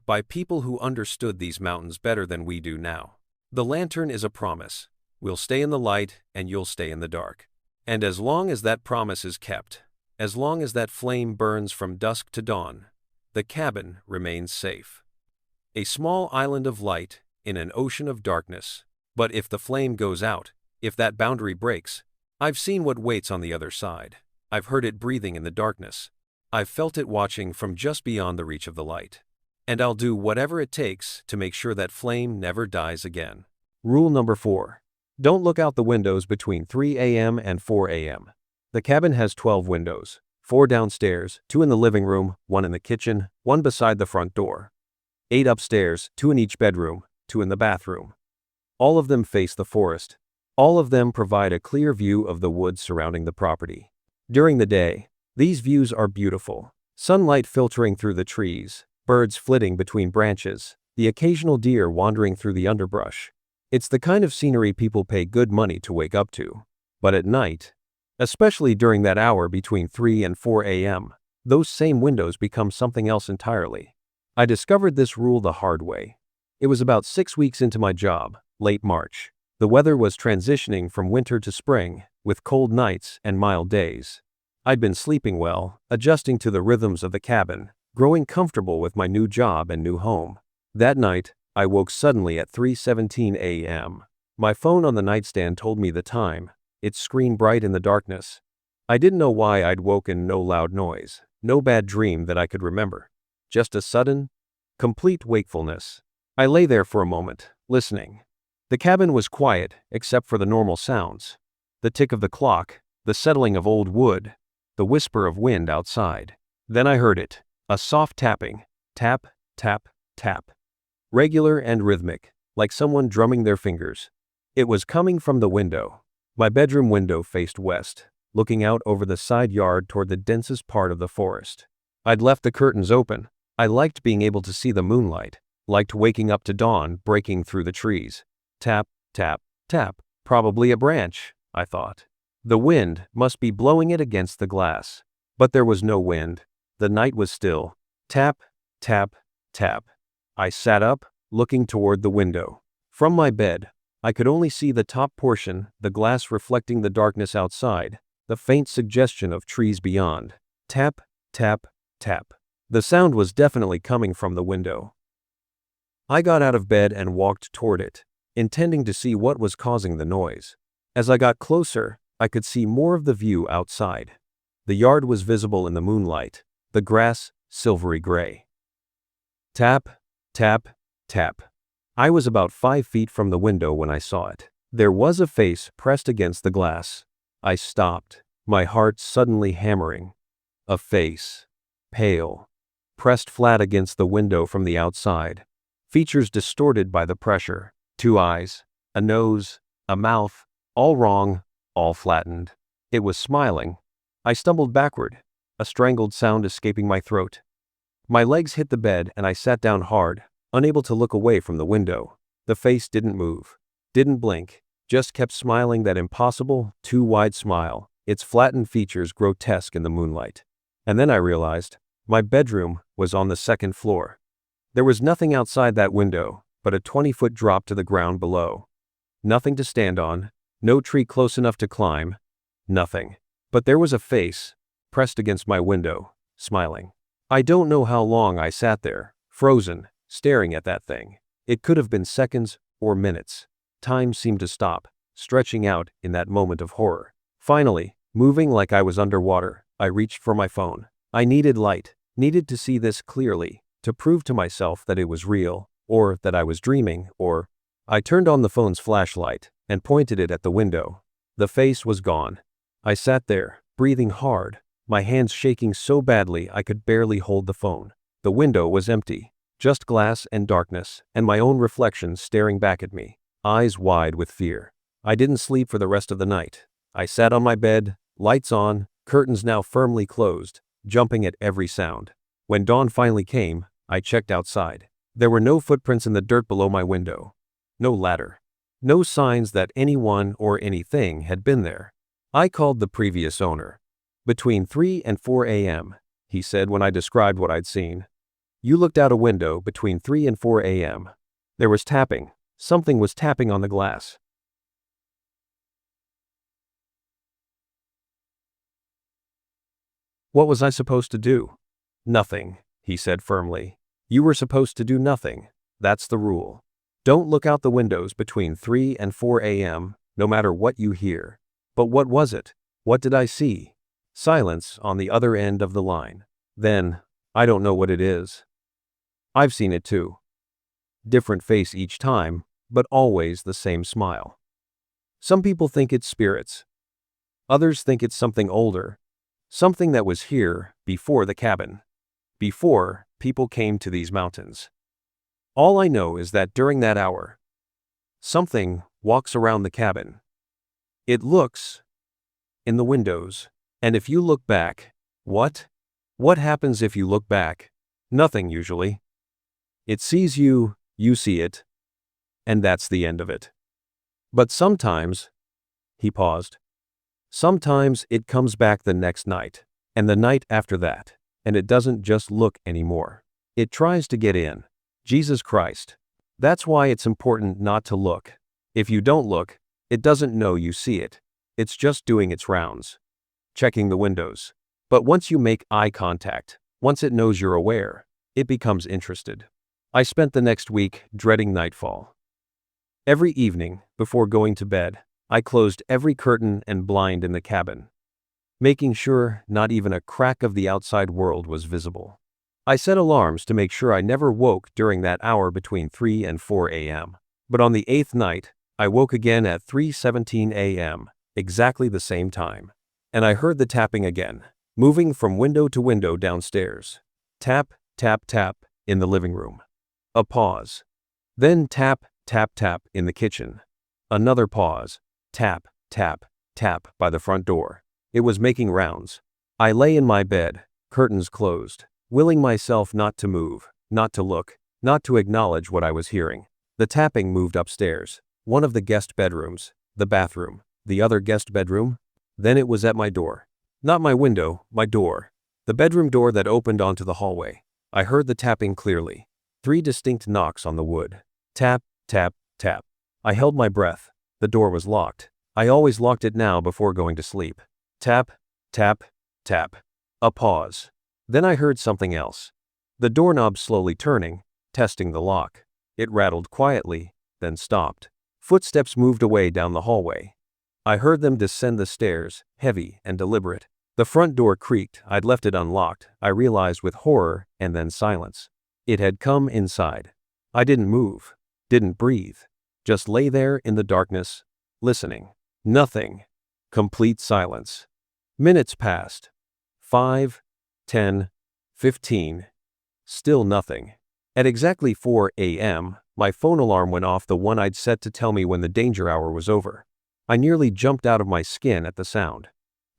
[SPEAKER 1] by people who understood these mountains better than we do now. The lantern is a promise. We'll stay in the light and you'll stay in the dark. And as long as that promise is kept, as long as that flame burns from dusk to dawn, the cabin remains safe. A small island of light in an ocean of darkness. But if the flame goes out, if that boundary breaks, I've seen what waits on the other side. I've heard it breathing in the darkness. I've felt it watching from just beyond the reach of the light. And I'll do whatever it takes to make sure that flame never dies again. Rule number 4. Don't look out the windows between 3 a.m. and 4 a.m. The cabin has 12 windows. 4 downstairs, 2 in the living room, 1 in the kitchen, 1 beside the front door. 8 upstairs, 2 in each bedroom, 2 in the bathroom. All of them face the forest. All of them provide a clear view of the woods surrounding the property. During the day, these views are beautiful. Sunlight filtering through the trees, birds flitting between branches, the occasional deer wandering through the underbrush. It's the kind of scenery people pay good money to wake up to. But at night, especially during that hour between 3 and 4 a.m., those same windows become something else entirely. I discovered this rule the hard way. It was about 6 weeks into my job, late March. The weather was transitioning from winter to spring, with cold nights and mild days. I'd been sleeping well, adjusting to the rhythms of the cabin, growing comfortable with my new job and new home. That night, I woke suddenly at 3:17 a.m. My phone on the nightstand told me the time. It screened bright in the darkness. I didn't know why I'd woken. No loud noise, no bad dream that I could remember. Just a sudden, complete wakefulness. I lay there for a moment, listening. The cabin was quiet, except for the normal sounds. The tick of the clock, the settling of old wood, the whisper of wind outside. Then I heard it, a soft tapping. Tap, tap, tap. Regular and rhythmic, like someone drumming their fingers. It was coming from the window. My bedroom window faced west, looking out over the side yard toward the densest part of the forest. I'd left the curtains open. I liked being able to see the moonlight, liked waking up to dawn breaking through the trees. Tap, tap, tap. Probably a branch, I thought. The wind must be blowing it against the glass. But there was no wind. The night was still. Tap, tap, tap. I sat up, looking toward the window. From my bed, I could only see the top portion, the glass reflecting the darkness outside, the faint suggestion of trees beyond. Tap, tap, tap. The sound was definitely coming from the window. I got out of bed and walked toward it, intending to see what was causing the noise. As I got closer, I could see more of the view outside. The yard was visible in the moonlight, the grass silvery gray. Tap, tap, tap. I was about 5 feet from the window when I saw it. There was a face pressed against the glass. I stopped, my heart suddenly hammering. A face. Pale. Pressed flat against the window from the outside. Features distorted by the pressure. 2 eyes, a nose, a mouth, all wrong, all flattened. It was smiling. I stumbled backward, a strangled sound escaping my throat. My legs hit the bed and I sat down hard, unable to look away from the window. The face didn't move, didn't blink, just kept smiling that impossible, too wide smile, its flattened features grotesque in the moonlight. And then I realized, my bedroom was on the second floor. There was nothing outside that window, but a 20-foot drop to the ground below. Nothing to stand on, no tree close enough to climb, nothing. But there was a face, pressed against my window, smiling. I don't know how long I sat there, frozen, staring at that thing. It could have been seconds or minutes. Time seemed to stop, stretching out in that moment of horror. Finally, moving like I was underwater, I reached for my phone. I needed light, needed to see this clearly, to prove to myself that it was real, or that I was dreaming, or... I turned on the phone's flashlight and pointed it at the window. The face was gone. I sat there, breathing hard, my hands shaking so badly I could barely hold the phone. The window was empty, just glass and darkness, and my own reflection staring back at me, eyes wide with fear. I didn't sleep for the rest of the night. I sat on my bed, lights on, curtains now firmly closed, jumping at every sound. When dawn finally came, I checked outside. There were no footprints in the dirt below my window. No ladder. No signs that anyone or anything had been there. I called the previous owner. Between 3 and 4 a.m., he said when I described what I'd seen. You looked out a window between 3 and 4 a.m. There was tapping. Something was tapping on the glass. What was I supposed to do? Nothing, he said firmly. You were supposed to do nothing. That's the rule. Don't look out the windows between 3 and 4 a.m., no matter what you hear. But what was it? What did I see? Silence on the other end of the line. Then, I don't know what it is. I've seen it too. Different face each time, but always the same smile. Some people think it's spirits. Others think it's something older. Something that was here before the cabin. Before people came to these mountains. All I know is that during that hour, something walks around the cabin. It looks in the windows, and if you look back, what? What happens if you look back? Nothing usually. It sees you, you see it, and that's the end of it. But sometimes, he paused, sometimes it comes back the next night, and the night after that, and it doesn't just look anymore. It tries to get in. Jesus Christ. That's why it's important not to look. If you don't look, it doesn't know you see it. It's just doing its rounds. Checking the windows. But once you make eye contact, once it knows you're aware, it becomes interested. I spent the next week dreading nightfall. Every evening, before going to bed, I closed every curtain and blind in the cabin, making sure not even a crack of the outside world was visible. I set alarms to make sure I never woke during that hour between 3 and 4 a.m. But on the 8th night, I woke again at 3:17 a.m., exactly the same time. And I heard the tapping again, moving from window to window downstairs. Tap, tap, tap, in the living room. A pause. Then tap, tap, tap in the kitchen. Another pause. Tap, tap, tap by the front door. It was making rounds. I lay in my bed, curtains closed, willing myself not to move, not to look, not to acknowledge what I was hearing. The tapping moved upstairs, one of the guest bedrooms, the bathroom, the other guest bedroom. Then it was at my door. Not my window, my door. The bedroom door that opened onto the hallway. I heard the tapping clearly. 3 distinct knocks on the wood. Tap, tap, tap. I held my breath. The door was locked. I always locked it now before going to sleep. Tap, tap, tap. A pause. Then I heard something else. The doorknob slowly turning, testing the lock. It rattled quietly, then stopped. Footsteps moved away down the hallway. I heard them descend the stairs, heavy and deliberate. The front door creaked. I'd left it unlocked, I realized with horror, and then silence. It had come inside. I didn't move, didn't breathe, just lay there in the darkness, listening. Nothing. Complete silence. Minutes passed. 5, 10, 15. Still nothing. At exactly 4 a.m., my phone alarm went off, the one I'd set to tell me when the danger hour was over. I nearly jumped out of my skin at the sound.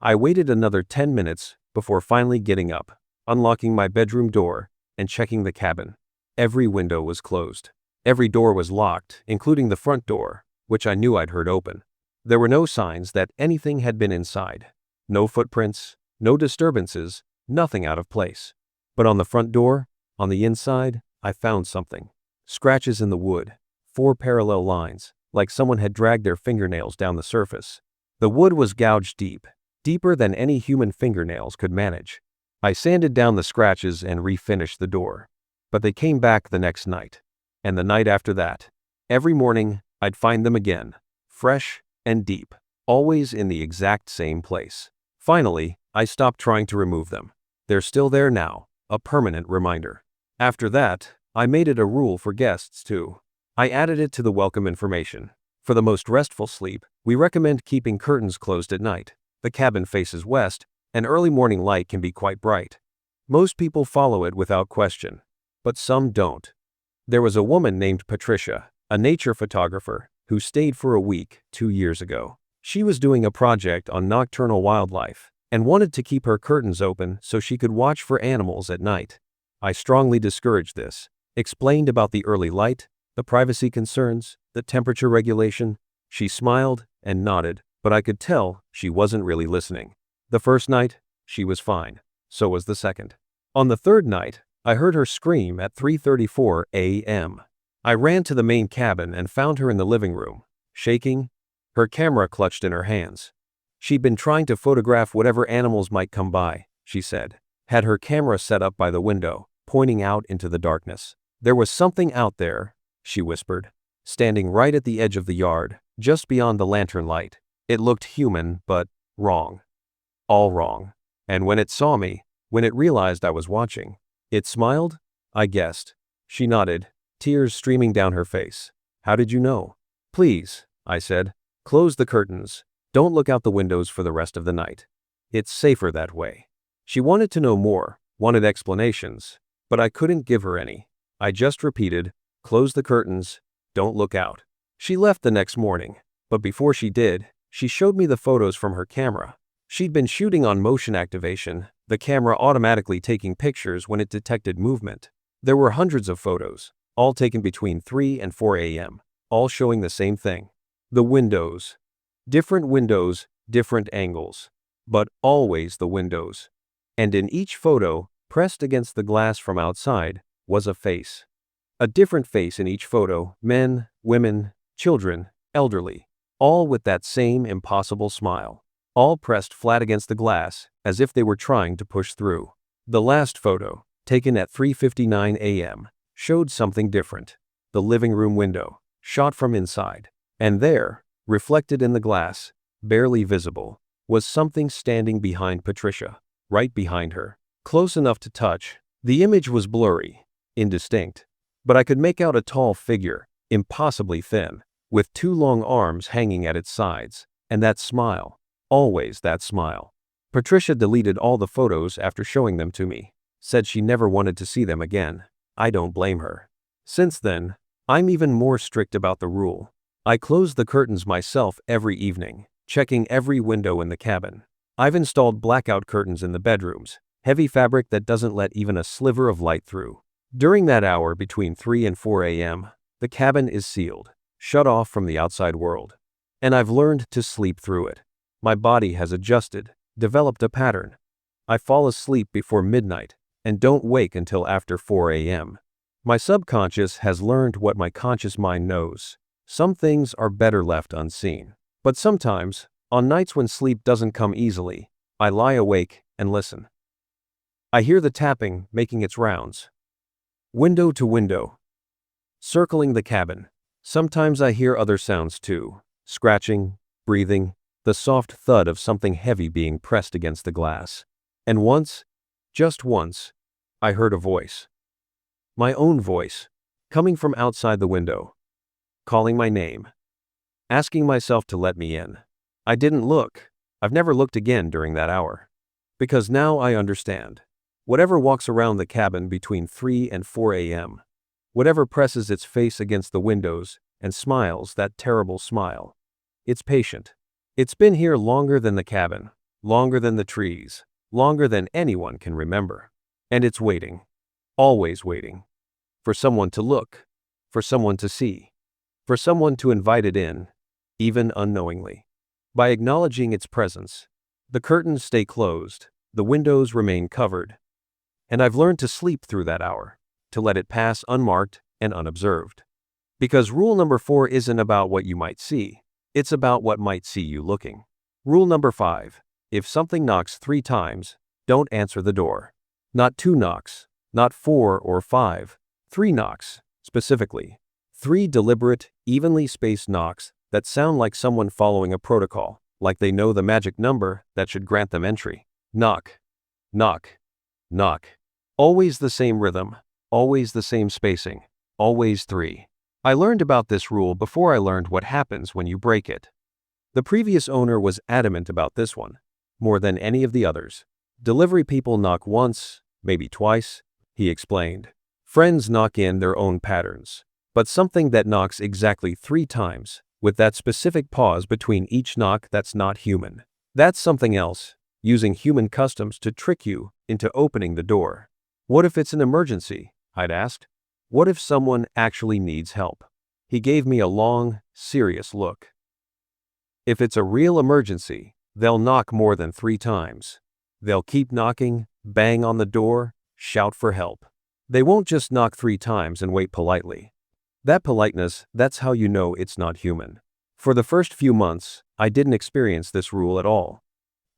[SPEAKER 1] I waited another 10 minutes before finally getting up, unlocking my bedroom door, and checking the cabin. Every window was closed. Every door was locked, including the front door, which I knew I'd heard open. There were no signs that anything had been inside. No footprints, no disturbances, nothing out of place. But on the front door, on the inside, I found something. Scratches in the wood. 4 parallel lines, like someone had dragged their fingernails down the surface. The wood was gouged deep, deeper than any human fingernails could manage. I sanded down the scratches and refinished the door. But they came back the next night. And the night after that. Every morning, I'd find them again. Fresh and deep. Always in the exact same place. Finally, I stopped trying to remove them. They're still there now, a permanent reminder. After that, I made it a rule for guests too. I added it to the welcome information. For the most restful sleep, we recommend keeping curtains closed at night. The cabin faces west, and early morning light can be quite bright. Most people follow it without question. But some don't. There was a woman named Patricia, a nature photographer, who stayed for a week 2 years ago. She was doing a project on nocturnal wildlife and wanted to keep her curtains open so she could watch for animals at night. I strongly discouraged this, explained about the early light, the privacy concerns, the temperature regulation. She smiled and nodded, but I could tell she wasn't really listening. The first night, she was fine. So was the second. On the third night, I heard her scream at 3:34 a.m. I ran to the main cabin and found her in the living room, shaking, her camera clutched in her hands. She'd been trying to photograph whatever animals might come by, she said. Had her camera set up by the window, pointing out into the darkness. There was something out there, she whispered, standing right at the edge of the yard, just beyond the lantern light. It looked human, but wrong. All wrong. And when it saw me, when it realized I was watching, it smiled? I guessed. She nodded, tears streaming down her face. How did you know? Please, I said, close the curtains. Don't look out the windows for the rest of the night. It's safer that way. She wanted to know more, wanted explanations, but I couldn't give her any. I just repeated, close the curtains, don't look out. She left the next morning, but before she did, she showed me the photos from her camera. She'd been shooting on motion activation, the camera automatically taking pictures when it detected movement. There were hundreds of photos, all taken between 3 and 4 a.m., all showing the same thing. The windows. Different windows, different angles. But always the windows. And in each photo, pressed against the glass from outside, was a face. A different face in each photo, men, women, children, elderly, all with that same impossible smile. All pressed flat against the glass, as if they were trying to push through. The last photo, taken at 3:59 a.m., showed something different. The living room window, shot from inside. And there, reflected in the glass, barely visible, was something standing behind Patricia, right behind her, close enough to touch. The image was blurry, indistinct, but I could make out a tall figure, impossibly thin, with 2 long arms hanging at its sides, and that smile, always that smile. Patricia deleted all the photos after showing them to me, said she never wanted to see them again. I don't blame her. Since then, I'm even more strict about the rule. I close the curtains myself every evening, checking every window in the cabin. I've installed blackout curtains in the bedrooms, heavy fabric that doesn't let even a sliver of light through. During that hour between 3 and 4 a.m., the cabin is sealed, shut off from the outside world. And I've learned to sleep through it. My body has adjusted, developed a pattern. I fall asleep before midnight and don't wake until after 4 a.m. My subconscious has learned what my conscious mind knows. Some things are better left unseen. But sometimes, on nights when sleep doesn't come easily, I lie awake and listen. I hear the tapping making its rounds. Window to window. Circling the cabin. Sometimes I hear other sounds too. Scratching, breathing, the soft thud of something heavy being pressed against the glass. And once, just once, I heard a voice. My own voice, coming from outside the window. Calling my name. Asking myself to let me in. I didn't look. I've never looked again during that hour. Because now I understand. Whatever walks around the cabin between 3 and 4 a.m., whatever presses its face against the windows and smiles that terrible smile, it's patient. It's been here longer than the cabin, longer than the trees, longer than anyone can remember. And it's waiting. always waiting. For someone to look, for someone to see, for someone to invite it in, even unknowingly. By acknowledging its presence, the curtains stay closed, the windows remain covered, and I've learned to sleep through that hour, to let it pass unmarked and unobserved. Because rule number 4 isn't about what you might see, it's about what might see you looking. Rule number 5. If something knocks 3 times, don't answer the door. Not 2 knocks, not 4 or 5, 3 knocks, specifically. 3 deliberate, evenly spaced knocks that sound like someone following a protocol, like they know the magic number that should grant them entry. Knock, knock, knock. Always the same rhythm, always the same spacing, always 3. I learned about this rule before I learned what happens when you break it. The previous owner was adamant about this one, more than any of the others. Delivery people knock once, maybe twice, he explained. Friends knock in their own patterns. But something that knocks exactly 3 times, with that specific pause between each knock, that's not human. That's something else, using human customs to trick you into opening the door. What if it's an emergency? I'd asked. What if someone actually needs help? He gave me a long, serious look. If it's a real emergency, they'll knock more than 3 times. They'll keep knocking, bang on the door, shout for help. They won't just knock 3 times and wait politely. That politeness, that's how you know it's not human. For the first few months, I didn't experience this rule at all.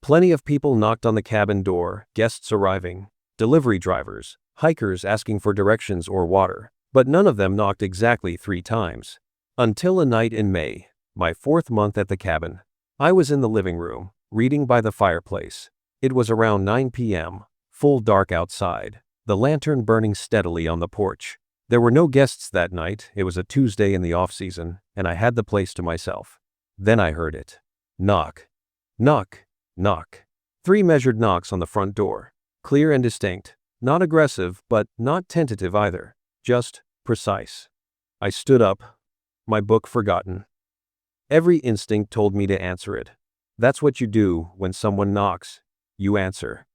[SPEAKER 1] Plenty of people knocked on the cabin door, guests arriving, delivery drivers, hikers asking for directions or water, but none of them knocked exactly 3 times. Until a night in May, my 4th month at the cabin. I was in the living room, reading by the fireplace. It was around 9 p.m., full dark outside, the lantern burning steadily on the porch. There were no guests that night. It was a Tuesday in the off-season, and I had the place to myself. Then I heard it. Knock. Knock. Knock. 3 measured knocks on the front door. Clear and distinct. Not aggressive, but not tentative either. Just precise. I stood up, my book forgotten. Every instinct told me to answer it. That's what you do when someone knocks. You answer.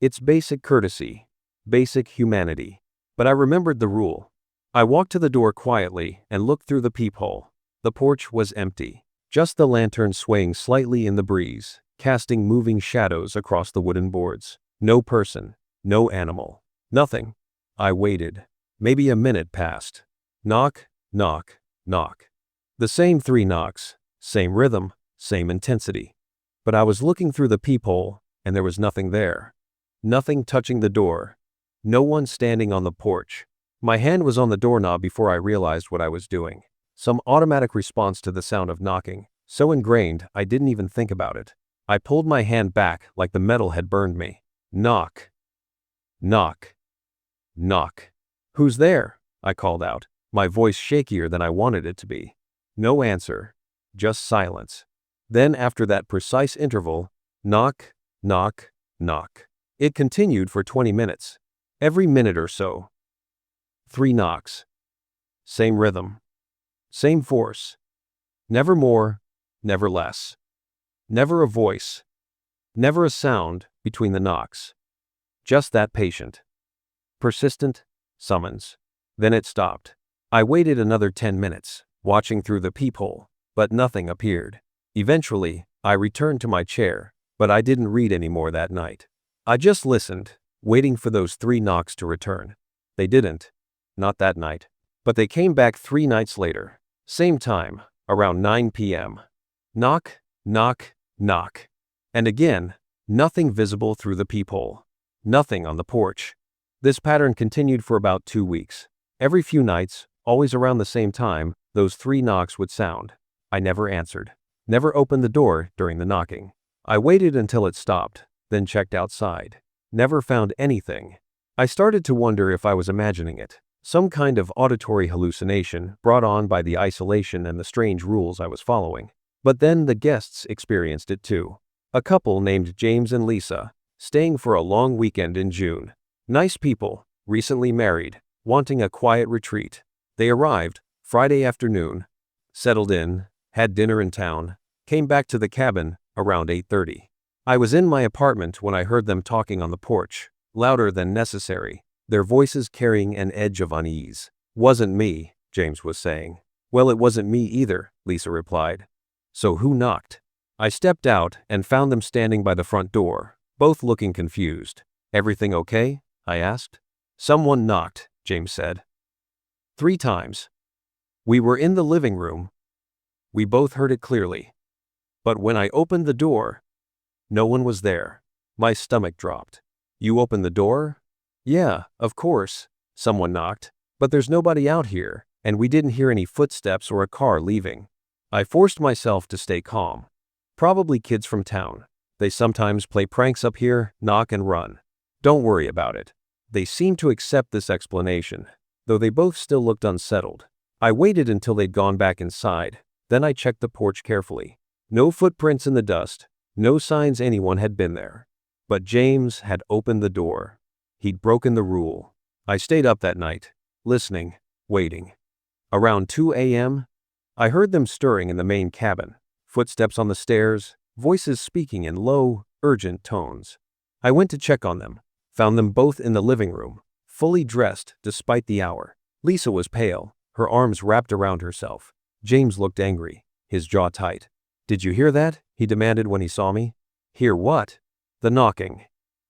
[SPEAKER 1] It's basic courtesy, basic humanity. But I remembered the rule. I walked to the door quietly and looked through the peephole. The porch was empty. Just the lantern swaying slightly in the breeze, casting moving shadows across the wooden boards. No person. No animal. Nothing. I waited. Maybe a minute passed. Knock, knock, knock. The same 3 knocks, same rhythm, same intensity. But I was looking through the peephole, and there was nothing there. Nothing touching the door. No one standing on the porch. My hand was on the doorknob before I realized what I was doing. Some automatic response to the sound of knocking, so ingrained I didn't even think about it. I pulled my hand back like the metal had burned me. Knock. Knock. Knock. Who's there? I called out, my voice shakier than I wanted it to be. No answer. Just silence. Then after that precise interval, knock, knock, knock. It continued for 20 minutes. Every minute or so. 3 knocks. Same rhythm. Same force. Never more, never less. Never a voice. Never a sound between the knocks. Just that patient, persistent summons. Then it stopped. I waited another 10 minutes, watching through the peephole, but nothing appeared. Eventually, I returned to my chair, but I didn't read anymore that night. I just listened, waiting for those 3 knocks to return. They didn't. Not that night. But they came back 3 nights later. Same time, around 9 p.m. Knock, knock, knock. And again, nothing visible through the peephole. Nothing on the porch. This pattern continued for about 2 weeks. Every few nights, always around the same time, those 3 knocks would sound. I never answered. Never opened the door during the knocking. I waited until it stopped, then checked outside. Never found anything. I started to wonder if I was imagining it. Some kind of auditory hallucination brought on by the isolation and the strange rules I was following. But then the guests experienced it too. A couple named James and Lisa, staying for a long weekend in June. Nice people, recently married, wanting a quiet retreat. They arrived Friday afternoon, settled in, had dinner in town, came back to the cabin around 8:30. I was in my apartment when I heard them talking on the porch, louder than necessary. their voices carrying an edge of unease. "Wasn't me," James was saying. "Well, it wasn't me either," Lisa replied. "So who knocked?" I stepped out and found them standing by the front door, both looking confused. "Everything okay?" I asked. "Someone knocked," James said. 3 times. We were in the living room. We both heard it clearly. But when I opened the door, no one was there. My stomach dropped. "You opened the door?" "Yeah, of course. Someone knocked. But there's nobody out here, and we didn't hear any footsteps or a car leaving." I forced myself to stay calm. "Probably kids from town. They sometimes play pranks up here, knock and run. Don't worry about it." They seemed to accept this explanation, though they both still looked unsettled. I waited until they'd gone back inside, then I checked the porch carefully. No footprints in the dust, no signs anyone had been there. But James had opened the door. He'd broken the rule. I stayed up that night, listening, waiting. Around 2 a.m., I heard them stirring in the main cabin. Footsteps on the stairs, voices speaking in low, urgent tones. I went to check on them, found them both in the living room, fully dressed despite the hour. Lisa was pale, her arms wrapped around herself. James looked angry, his jaw tight. "Did you hear that?" he demanded when he saw me. "Hear what?" "The knocking.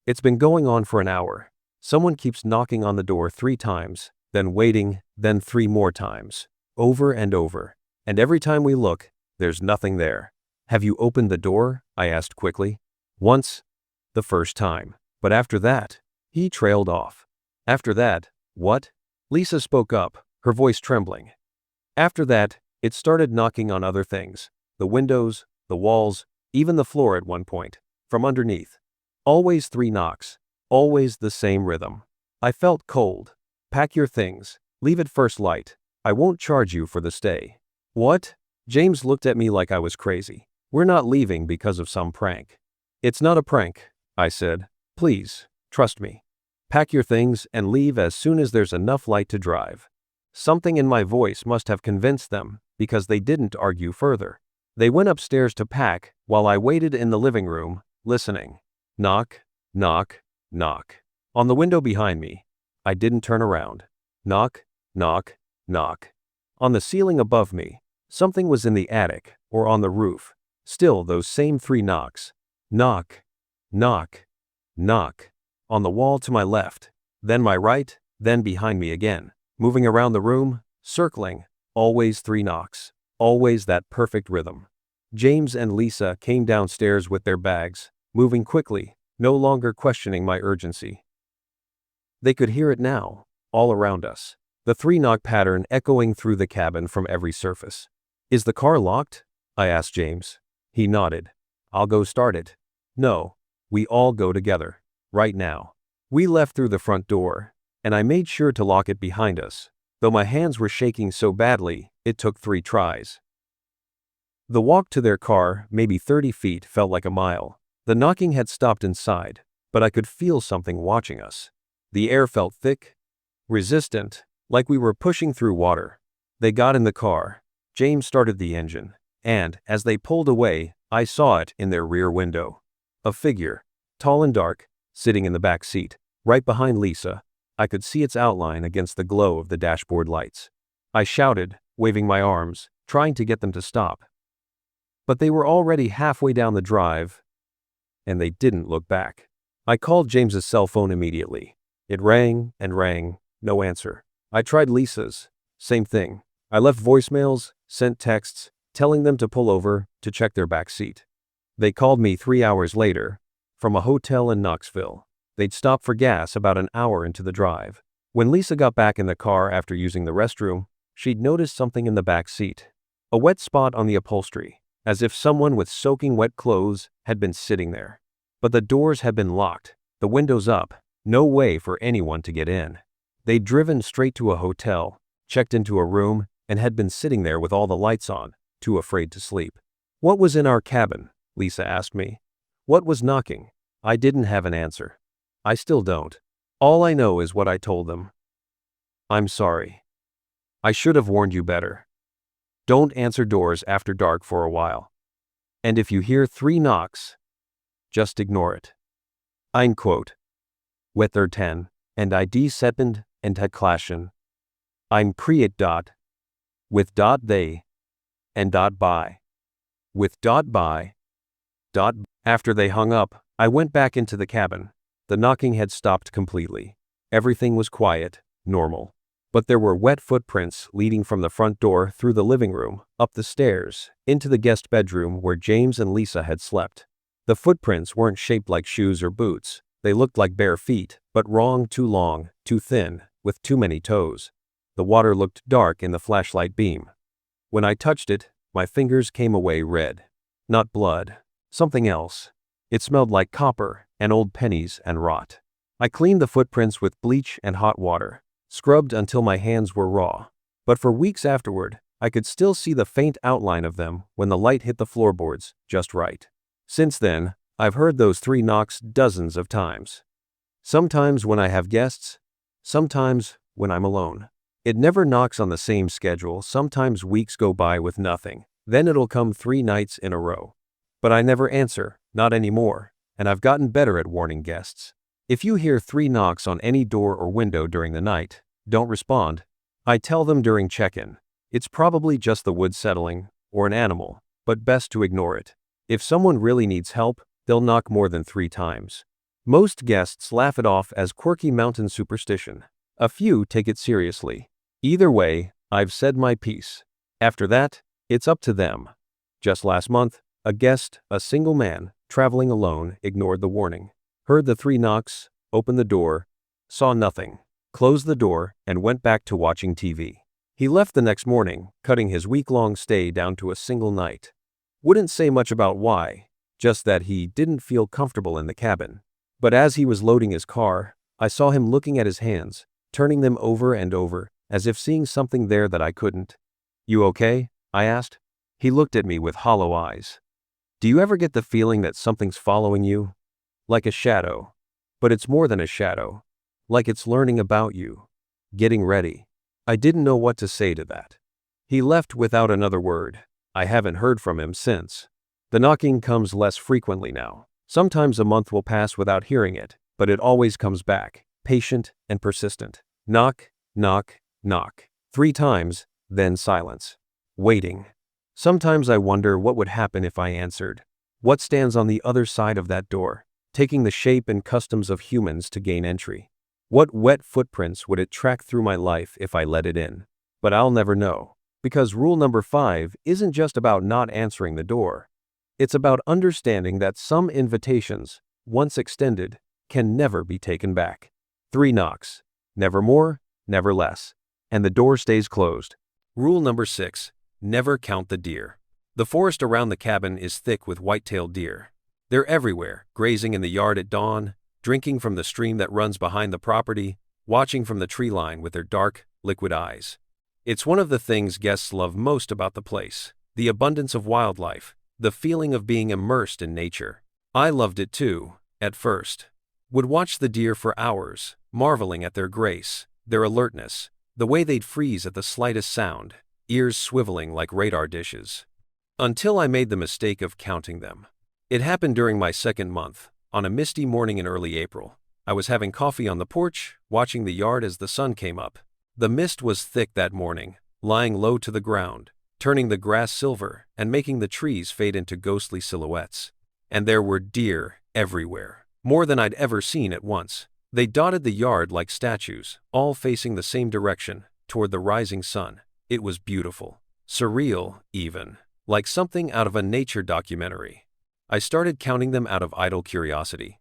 [SPEAKER 1] It's been going on for an hour. Someone keeps knocking on the door 3 times, then waiting, then 3 more times. Over and over. And every time we look, there's nothing there." "Have you opened the door?" I asked quickly. "Once. The first time. But after that," he trailed off. "After that, what?" Lisa spoke up, her voice trembling. "After that, it started knocking on other things. The windows, the walls, even the floor at one point. From underneath. Always 3 knocks. Always the same rhythm." I felt cold. "Pack your things. Leave at first light. I won't charge you for the stay." "What?" James looked at me like I was crazy. "We're not leaving because of some prank." "It's not a prank," I said. "Please, trust me. Pack your things and leave as soon as there's enough light to drive." Something in my voice must have convinced them, because they didn't argue further. They went upstairs to pack while I waited in the living room, listening. Knock, knock, knock. On the window behind me. I didn't turn around. Knock, knock, knock. On the ceiling above me. Something was in the attic or on the roof. Still those same 3 knocks. Knock, knock, knock. On the wall to my left, then my right, then behind me again. Moving around the room, circling, always 3 knocks. Always that perfect rhythm. James and Lisa came downstairs with their bags, moving quickly, no longer questioning my urgency. They could hear it now, all around us. The 3-knock pattern echoing through the cabin from every surface. "Is the car locked?" I asked James. He nodded. "I'll go start it." "No. We all go together. Right now." We left through the front door, and I made sure to lock it behind us, though my hands were shaking so badly, it took 3 tries. The walk to their car, maybe 30 feet, felt like a mile. The knocking had stopped inside, but I could feel something watching us. The air felt thick, resistant, like we were pushing through water. They got in the car. James started the engine, and, as they pulled away, I saw it in their rear window. A figure, tall and dark, sitting in the back seat, right behind Lisa. I could see its outline against the glow of the dashboard lights. I shouted, waving my arms, trying to get them to stop. But they were already halfway down the drive, and they didn't look back. I called James's cell phone immediately. It rang and rang, no answer. I tried Lisa's. Same thing. I left voicemails, sent texts, telling them to pull over, to check their back seat. They called me 3 hours later, from a hotel in Knoxville. They'd stopped for gas about an hour into the drive. When Lisa got back in the car after using the restroom, she'd noticed something in the back seat. A wet spot on the upholstery, as if someone with soaking wet clothes had been sitting there. But the doors had been locked, the windows up, no way for anyone to get in. They'd driven straight to a hotel, checked into a room, and had been sitting there with all the lights on, too afraid to sleep. "What was in our cabin?" Lisa asked me. "What was knocking?" I didn't have an answer. I still don't. All I know is what I told them. "I'm sorry. I should have warned you better. Don't answer doors after dark for a while. And if you hear 3 knocks, just ignore it." Ein Quote. Wetter 10. and I descended and had clashen. I'm create dot, with dot they, and dot by, with dot by, dot. After they hung up, I went back into the cabin. The knocking had stopped completely. Everything was quiet, normal. But there were wet footprints leading from the front door through the living room, up the stairs, into the guest bedroom where James and Lisa had slept. The footprints weren't shaped like shoes or boots. They looked like bare feet, but wrong, too long, too thin, with too many toes. The water looked dark in the flashlight beam. When I touched it, my fingers came away red. Not blood. Something else. It smelled like copper, and old pennies and rot. I cleaned the footprints with bleach and hot water, scrubbed until my hands were raw. But for weeks afterward, I could still see the faint outline of them when the light hit the floorboards just right. Since then, I've heard those 3 knocks dozens of times. Sometimes when I have guests, sometimes when I'm alone. It never knocks on the same schedule. Sometimes weeks go by with nothing. Then it'll come 3 nights in a row. But I never answer, not anymore, and I've gotten better at warning guests. If you hear 3 knocks on any door or window during the night, don't respond. I tell them during check-in. It's probably just the wood settling, or an animal, but best to ignore it. If someone really needs help, they'll knock more than 3 times. Most guests laugh it off as quirky mountain superstition. A few take it seriously. Either way, I've said my piece. After that, it's up to them. Just last month, a guest, a single man, traveling alone, ignored the warning. Heard the 3 knocks, opened the door, saw nothing, closed the door, and went back to watching TV. He left the next morning, cutting his week-long stay down to a single night. Wouldn't say much about why, just that he didn't feel comfortable in the cabin. But as he was loading his car, I saw him looking at his hands, turning them over and over, as if seeing something there that I couldn't. "You okay?" I asked. He looked at me with hollow eyes. "Do you ever get the feeling that something's following you? Like a shadow. But it's more than a shadow. Like it's learning about you. Getting ready." I didn't know what to say to that. He left without another word. I haven't heard from him since. The knocking comes less frequently now. Sometimes a month will pass without hearing it, but it always comes back, patient and persistent. Knock, knock, knock. 3 times, then silence. Waiting. Sometimes I wonder what would happen if I answered. What stands on the other side of that door, taking the shape and customs of humans to gain entry? What wet footprints would it track through my life if I let it in? But I'll never know. Because rule number 5 isn't just about not answering the door. It's about understanding that some invitations, once extended, can never be taken back. 3 knocks. Never more, never less. And the door stays closed. Rule number 6. Never count the deer. The forest around the cabin is thick with white-tailed deer. They're everywhere, grazing in the yard at dawn, drinking from the stream that runs behind the property, watching from the tree line with their dark, liquid eyes. It's one of the things guests love most about the place. The abundance of wildlife, the feeling of being immersed in nature. I loved it too, at first. Would watch the deer for hours, marveling at their grace, their alertness, the way they'd freeze at the slightest sound, ears swiveling like radar dishes. Until I made the mistake of counting them. It happened during my 2nd month, on a misty morning in early April. I was having coffee on the porch, watching the yard as the sun came up. The mist was thick that morning, lying low to the ground, turning the grass silver and making the trees fade into ghostly silhouettes. And there were deer everywhere, more than I'd ever seen at once. They dotted the yard like statues, all facing the same direction, toward the rising sun. It was beautiful, surreal even, like something out of a nature documentary. I started counting them out of idle curiosity.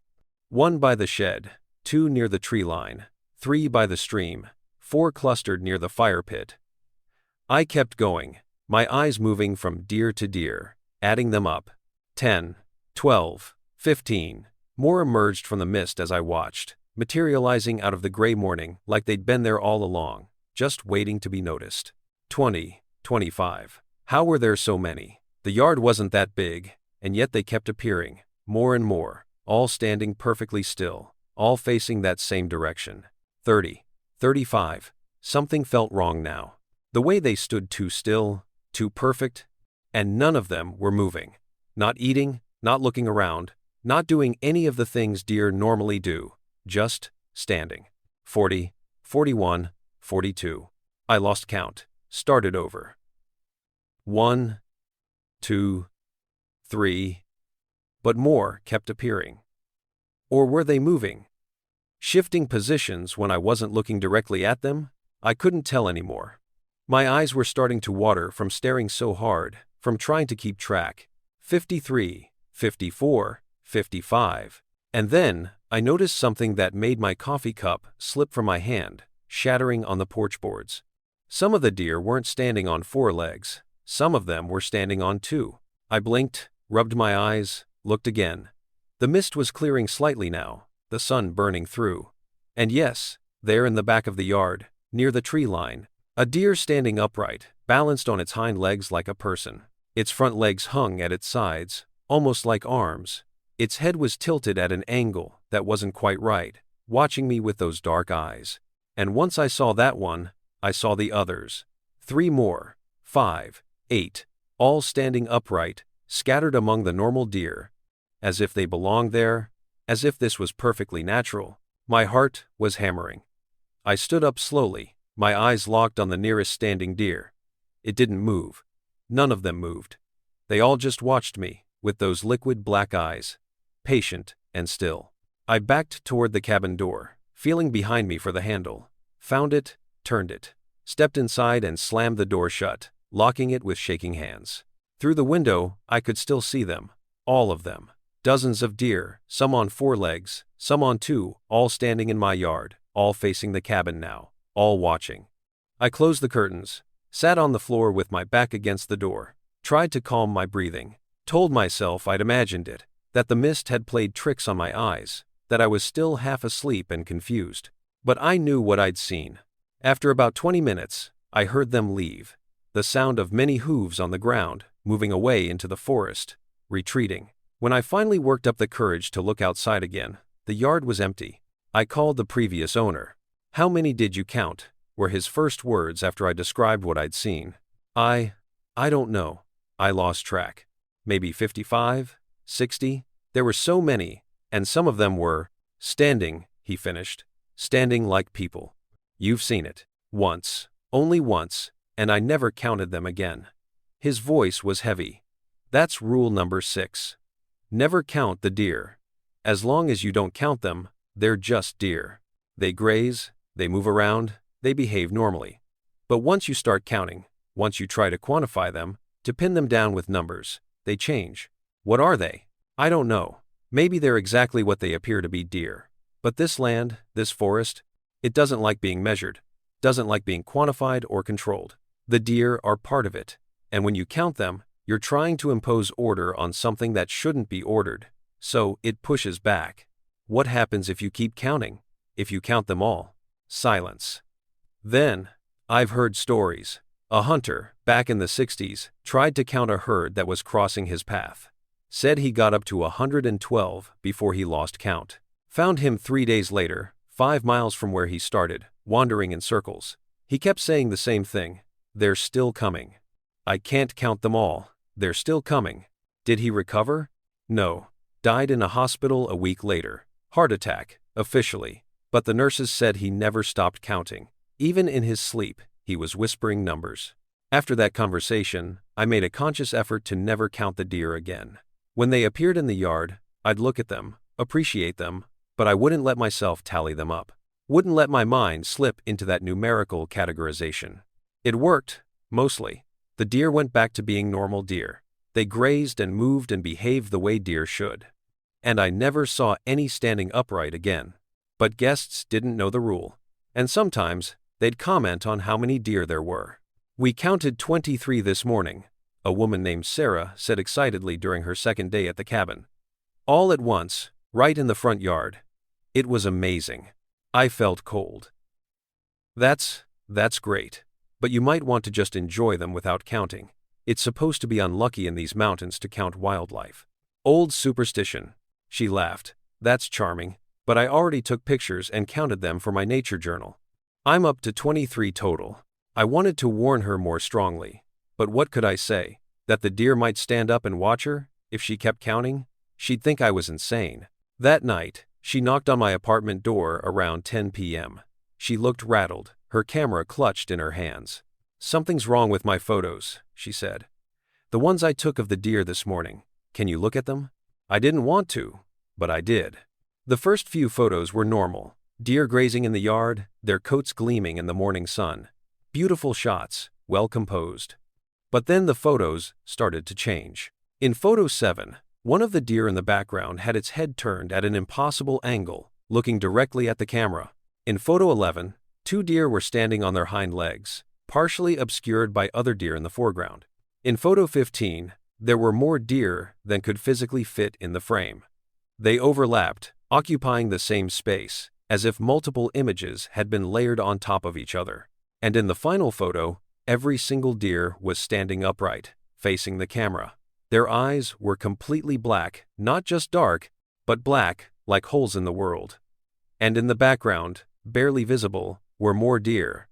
[SPEAKER 1] 1 by the shed, 2 near the tree line, 3 by the stream, 4 clustered near the fire pit. I kept going, my eyes moving from deer to deer, adding them up. 10, 12, 15. More emerged from the mist as I watched, materializing out of the gray morning like they'd been there all along, just waiting to be noticed. 20, 25. How were there so many? The yard wasn't that big, and yet they kept appearing, more and more, all standing perfectly still, all facing that same direction. 30, 35. Something felt wrong now. The way they stood too still, too perfect, and none of them were moving. Not eating, not looking around, not doing any of the things deer normally do, just standing. 40, 41, 42. I lost count, started over. 1, 2, 3. But more kept appearing. Or were they moving? Shifting positions when I wasn't looking directly at them? I couldn't tell anymore. My eyes were starting to water from staring so hard, from trying to keep track. 53, 54, 55. And then, I noticed something that made my coffee cup slip from my hand, shattering on the porch boards. Some of the deer weren't standing on 4 legs. Some of them were standing on 2. I blinked, rubbed my eyes, looked again. The mist was clearing slightly now, the sun burning through. And yes, there in the back of the yard, near the tree line, a deer standing upright, balanced on its hind legs like a person. Its front legs hung at its sides, almost like arms. Its head was tilted at an angle that wasn't quite right, watching me with those dark eyes. And once I saw that one, I saw the others. 3 more, 5, 8, all standing upright, scattered among the normal deer. As if they belonged there, as if this was perfectly natural. My heart was hammering. I stood up slowly, my eyes locked on the nearest standing deer. It didn't move. None of them moved. They all just watched me, with those liquid black eyes, patient and still. I backed toward the cabin door, feeling behind me for the handle. Found it, turned it, stepped inside and slammed the door shut, locking it with shaking hands. Through the window, I could still see them, all of them. Dozens of deer, some on 4 legs, some on 2, all standing in my yard, all facing the cabin now, all watching. I closed the curtains, sat on the floor with my back against the door, tried to calm my breathing, told myself I'd imagined it, that the mist had played tricks on my eyes, that I was still half asleep and confused. But I knew what I'd seen. After about 20 minutes, I heard them leave. The sound of many hooves on the ground, moving away into the forest, retreating. When I finally worked up the courage to look outside again, the yard was empty. I called the previous owner. "How many did you count?" were his first words after I described what I'd seen. I don't know. I lost track. Maybe 55, 60? There were so many, and some of them were standing, he finished. Standing like people. You've seen it. Once. Only once, and I never counted them again. His voice was heavy. That's rule number 6. Never count the deer. As long as you don't count them, they're just deer. They graze, they move around, they behave normally. But once you start counting, once you try to quantify them, to pin them down with numbers, they change. What are they? I don't know. Maybe they're exactly what they appear to be, deer. But this land, this forest, it doesn't like being measured, doesn't like being quantified or controlled. The deer are part of it, and when you count them, you're trying to impose order on something that shouldn't be ordered, so it pushes back. What happens if you keep counting? If you count them all? Silence. Then, I've heard stories. A hunter, back in the 60s, tried to count a herd that was crossing his path. Said he got up to 112 before he lost count. Found him 3 days later, 5 miles from where he started, wandering in circles. He kept saying the same thing. They're still coming. I can't count them all. They're still coming. Did he recover? No. Died in a hospital a week later. Heart attack, officially. But the nurses said he never stopped counting. Even in his sleep, he was whispering numbers. After that conversation, I made a conscious effort to never count the deer again. When they appeared in the yard, I'd look at them, appreciate them, but I wouldn't let myself tally them up. Wouldn't let my mind slip into that numerical categorization. It worked, mostly. The deer went back to being normal deer. They grazed and moved and behaved the way deer should. And I never saw any standing upright again. But guests didn't know the rule. And sometimes, they'd comment on how many deer there were. "We counted 23 this morning," a woman named Sarah said excitedly during her second day at the cabin. "All at once, right in the front yard. It was amazing." I felt cold. That's great. But you might want to just enjoy them without counting. It's supposed to be unlucky in these mountains to count wildlife. Old superstition. She laughed. That's charming, but I already took pictures and counted them for my nature journal. I'm up to 23 total. I wanted to warn her more strongly. But what could I say? That the deer might stand up and watch her? If she kept counting? She'd think I was insane. That night, she knocked on my apartment door around 10 p.m. She looked rattled, her camera clutched in her hands. "Something's wrong with my photos," she said. "The ones I took of the deer this morning. Can you look at them?" I didn't want to, but I did. The first few photos were normal. Deer grazing in the yard, their coats gleaming in the morning sun. Beautiful shots, well composed. But then the photos started to change. In photo 7, one of the deer in the background had its head turned at an impossible angle, looking directly at the camera. In photo 11, 2 deer were standing on their hind legs, partially obscured by other deer in the foreground. In photo 15, there were more deer than could physically fit in the frame. They overlapped, occupying the same space, as if multiple images had been layered on top of each other. And in the final photo, every single deer was standing upright, facing the camera. Their eyes were completely black, not just dark, but black, like holes in the world. And in the background, barely visible, were more deer.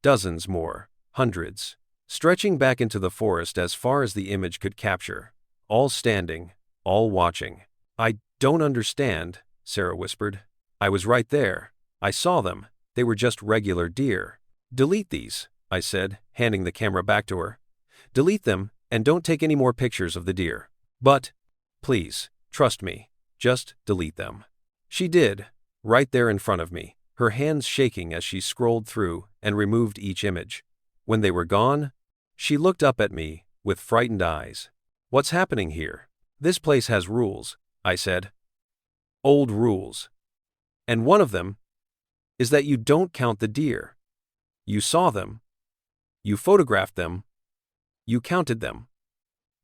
[SPEAKER 1] Dozens more, hundreds, stretching back into the forest as far as the image could capture. All standing, all watching. "I don't understand," Sarah whispered. "I was right there. I saw them. They were just regular deer." "Delete these," I said, handing the camera back to her. "Delete them, and don't take any more pictures of the deer. But, please, trust me, just delete them." She did, right there in front of me, her hands shaking as she scrolled through and removed each image. When they were gone, she looked up at me with frightened eyes. "What's happening here?" "This place has rules," I said. "Old rules. And one of them is that you don't count the deer. You saw them. You photographed them. You counted them.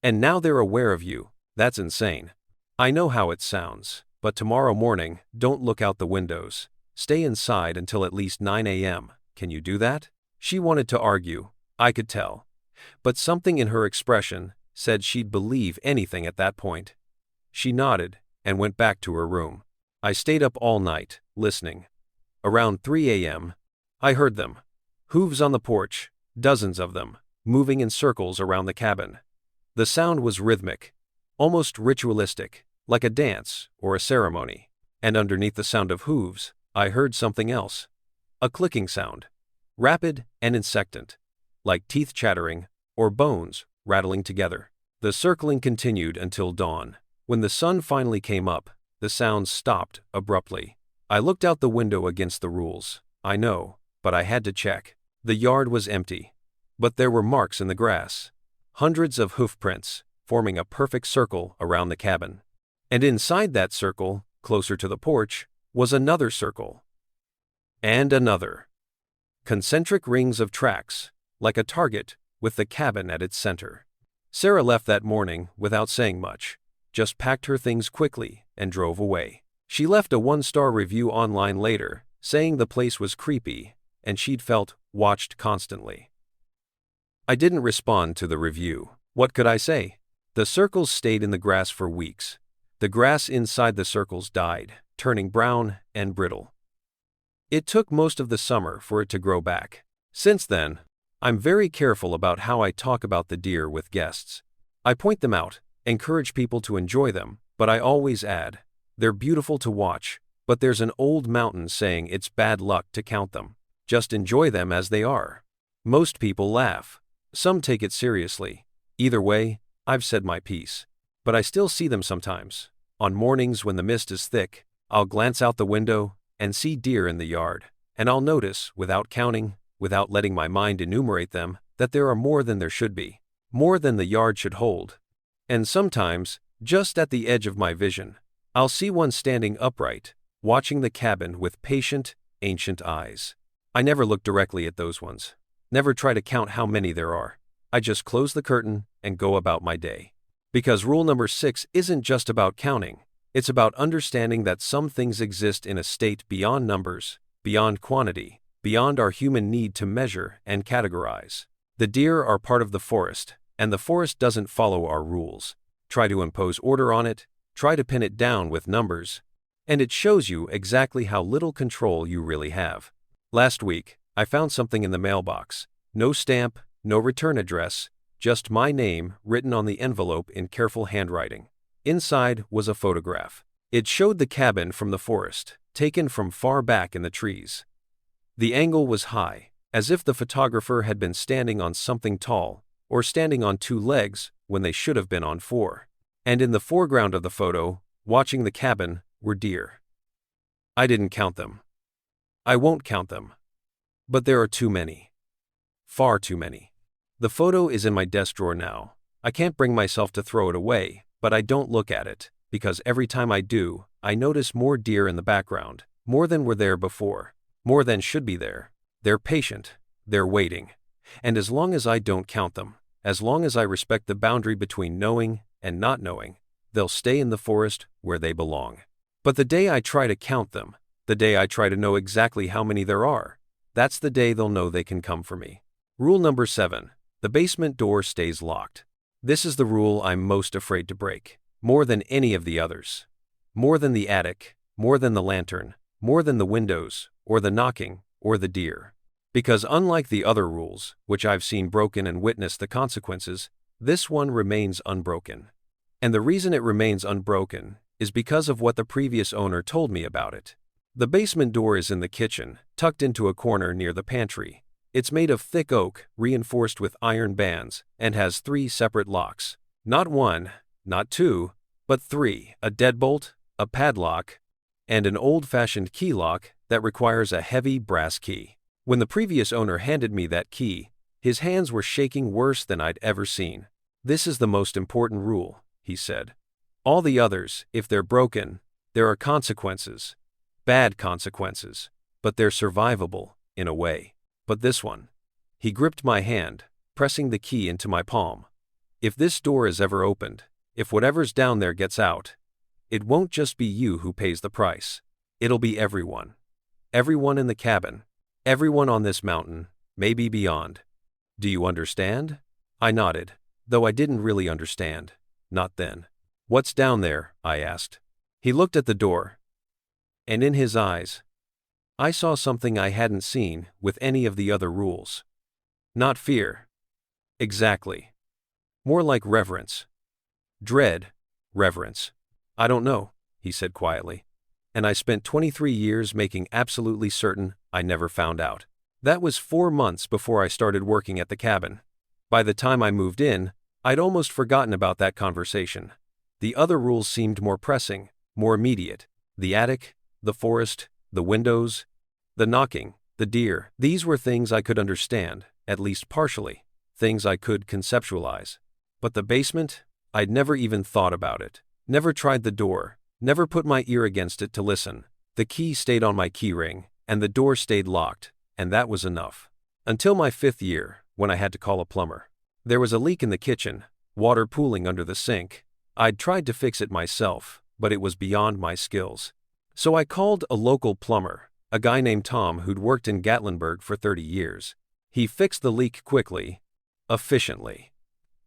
[SPEAKER 1] And now they're aware of you. That's insane. I know how it sounds, but tomorrow morning, don't look out the windows. Stay inside until at least 9 a.m. Can you do that?" She wanted to argue, I could tell. But something in her expression said she'd believe anything at that point. She nodded and went back to her room. I stayed up all night, listening. Around 3 a.m., I heard them. Hooves on the porch, dozens of them, moving in circles around the cabin. The sound was rhythmic, almost ritualistic, like a dance or a ceremony. And underneath the sound of hooves, I heard something else. A clicking sound, rapid and insistent, like teeth chattering or bones rattling together. The circling continued until dawn. When the sun finally came up, the sounds stopped abruptly. I looked out the window against the rules. I know, but I had to check. The yard was empty, but there were marks in the grass. Hundreds of hoof prints, forming a perfect circle around the cabin. And inside that circle, closer to the porch, was another circle. And another. Concentric rings of tracks, like a target, with the cabin at its center. Sarah left that morning without saying much, just packed her things quickly and drove away. She left a 1-star review online later, saying the place was creepy, and she'd felt watched constantly. I didn't respond to the review. What could I say? The circles stayed in the grass for weeks. The grass inside the circles died, turning brown and brittle. It took most of the summer for it to grow back. Since then, I'm very careful about how I talk about the deer with guests. I point them out, encourage people to enjoy them, but I always add, they're beautiful to watch, but there's an old mountain saying it's bad luck to count them. Just enjoy them as they are. Most people laugh. Some take it seriously. Either way, I've said my piece. But I still see them sometimes. On mornings when the mist is thick, I'll glance out the window and see deer in the yard, and I'll notice, without counting, without letting my mind enumerate them, that there are more than there should be, more than the yard should hold. And sometimes, just at the edge of my vision, I'll see one standing upright, watching the cabin with patient, ancient eyes. I never look directly at those ones. Never try to count how many there are. I just close the curtain and go about my day. Because rule number 6 isn't just about counting. It's about understanding that some things exist in a state beyond numbers, beyond quantity, beyond our human need to measure and categorize. The deer are part of the forest, and the forest doesn't follow our rules. Try to impose order on it, try to pin it down with numbers, and it shows you exactly how little control you really have. Last week, I found something in the mailbox. No stamp, no return address, just my name written on the envelope in careful handwriting. Inside was a photograph. It showed the cabin from the forest, taken from far back in the trees. The angle was high, as if the photographer had been standing on something tall, or standing on two legs when they should have been on four. And in the foreground of the photo, watching the cabin, were deer. I didn't count them. I won't count them. But there are too many. Far too many. The photo is in my desk drawer now. I can't bring myself to throw it away, but I don't look at it, because every time I do, I notice more deer in the background, more than were there before, more than should be there. They're patient, they're waiting. And as long as I don't count them, as long as I respect the boundary between knowing and not knowing, they'll stay in the forest where they belong. But the day I try to count them, the day I try to know exactly how many there are, that's the day they'll know they can come for me. Rule number 7. The basement door stays locked. This is the rule I'm most afraid to break, more than any of the others. More than the attic, more than the lantern, more than the windows, or the knocking, or the deer. Because unlike the other rules, which I've seen broken and witnessed the consequences, this one remains unbroken. And the reason it remains unbroken is because of what the previous owner told me about it. The basement door is in the kitchen, tucked into a corner near the pantry. It's made of thick oak, reinforced with iron bands, and has 3 separate locks. Not 1, not 2, but 3, a deadbolt, a padlock, and an old-fashioned key lock that requires a heavy brass key. When the previous owner handed me that key, his hands were shaking worse than I'd ever seen. This is the most important rule, he said. All the others, if they're broken, there are consequences. Bad consequences. But they're survivable, in a way. But this one. He gripped my hand, pressing the key into my palm. If this door is ever opened, if whatever's down there gets out, it won't just be you who pays the price. It'll be everyone. Everyone in the cabin. Everyone on this mountain, maybe beyond. Do you understand? I nodded, though I didn't really understand. Not then. What's down there? I asked. He looked at the door. And in his eyes, I saw something I hadn't seen with any of the other rules. Not fear. Exactly. More like reverence. Dread. Reverence. I don't know, he said quietly. And I spent 23 years making absolutely certain I never found out. That was 4 months before I started working at the cabin. By the time I moved in, I'd almost forgotten about that conversation. The other rules seemed more pressing, more immediate. The attic, the forest, the windows, the knocking, the deer. These were things I could understand, at least partially, things I could conceptualize. But the basement? I'd never even thought about it. Never tried the door, never put my ear against it to listen. The key stayed on my keyring, and the door stayed locked, and that was enough. Until my 5th year, when I had to call a plumber. There was a leak in the kitchen, water pooling under the sink. I'd tried to fix it myself, but it was beyond my skills. So I called a local plumber, a guy named Tom who'd worked in Gatlinburg for 30 years. He fixed the leak quickly, efficiently.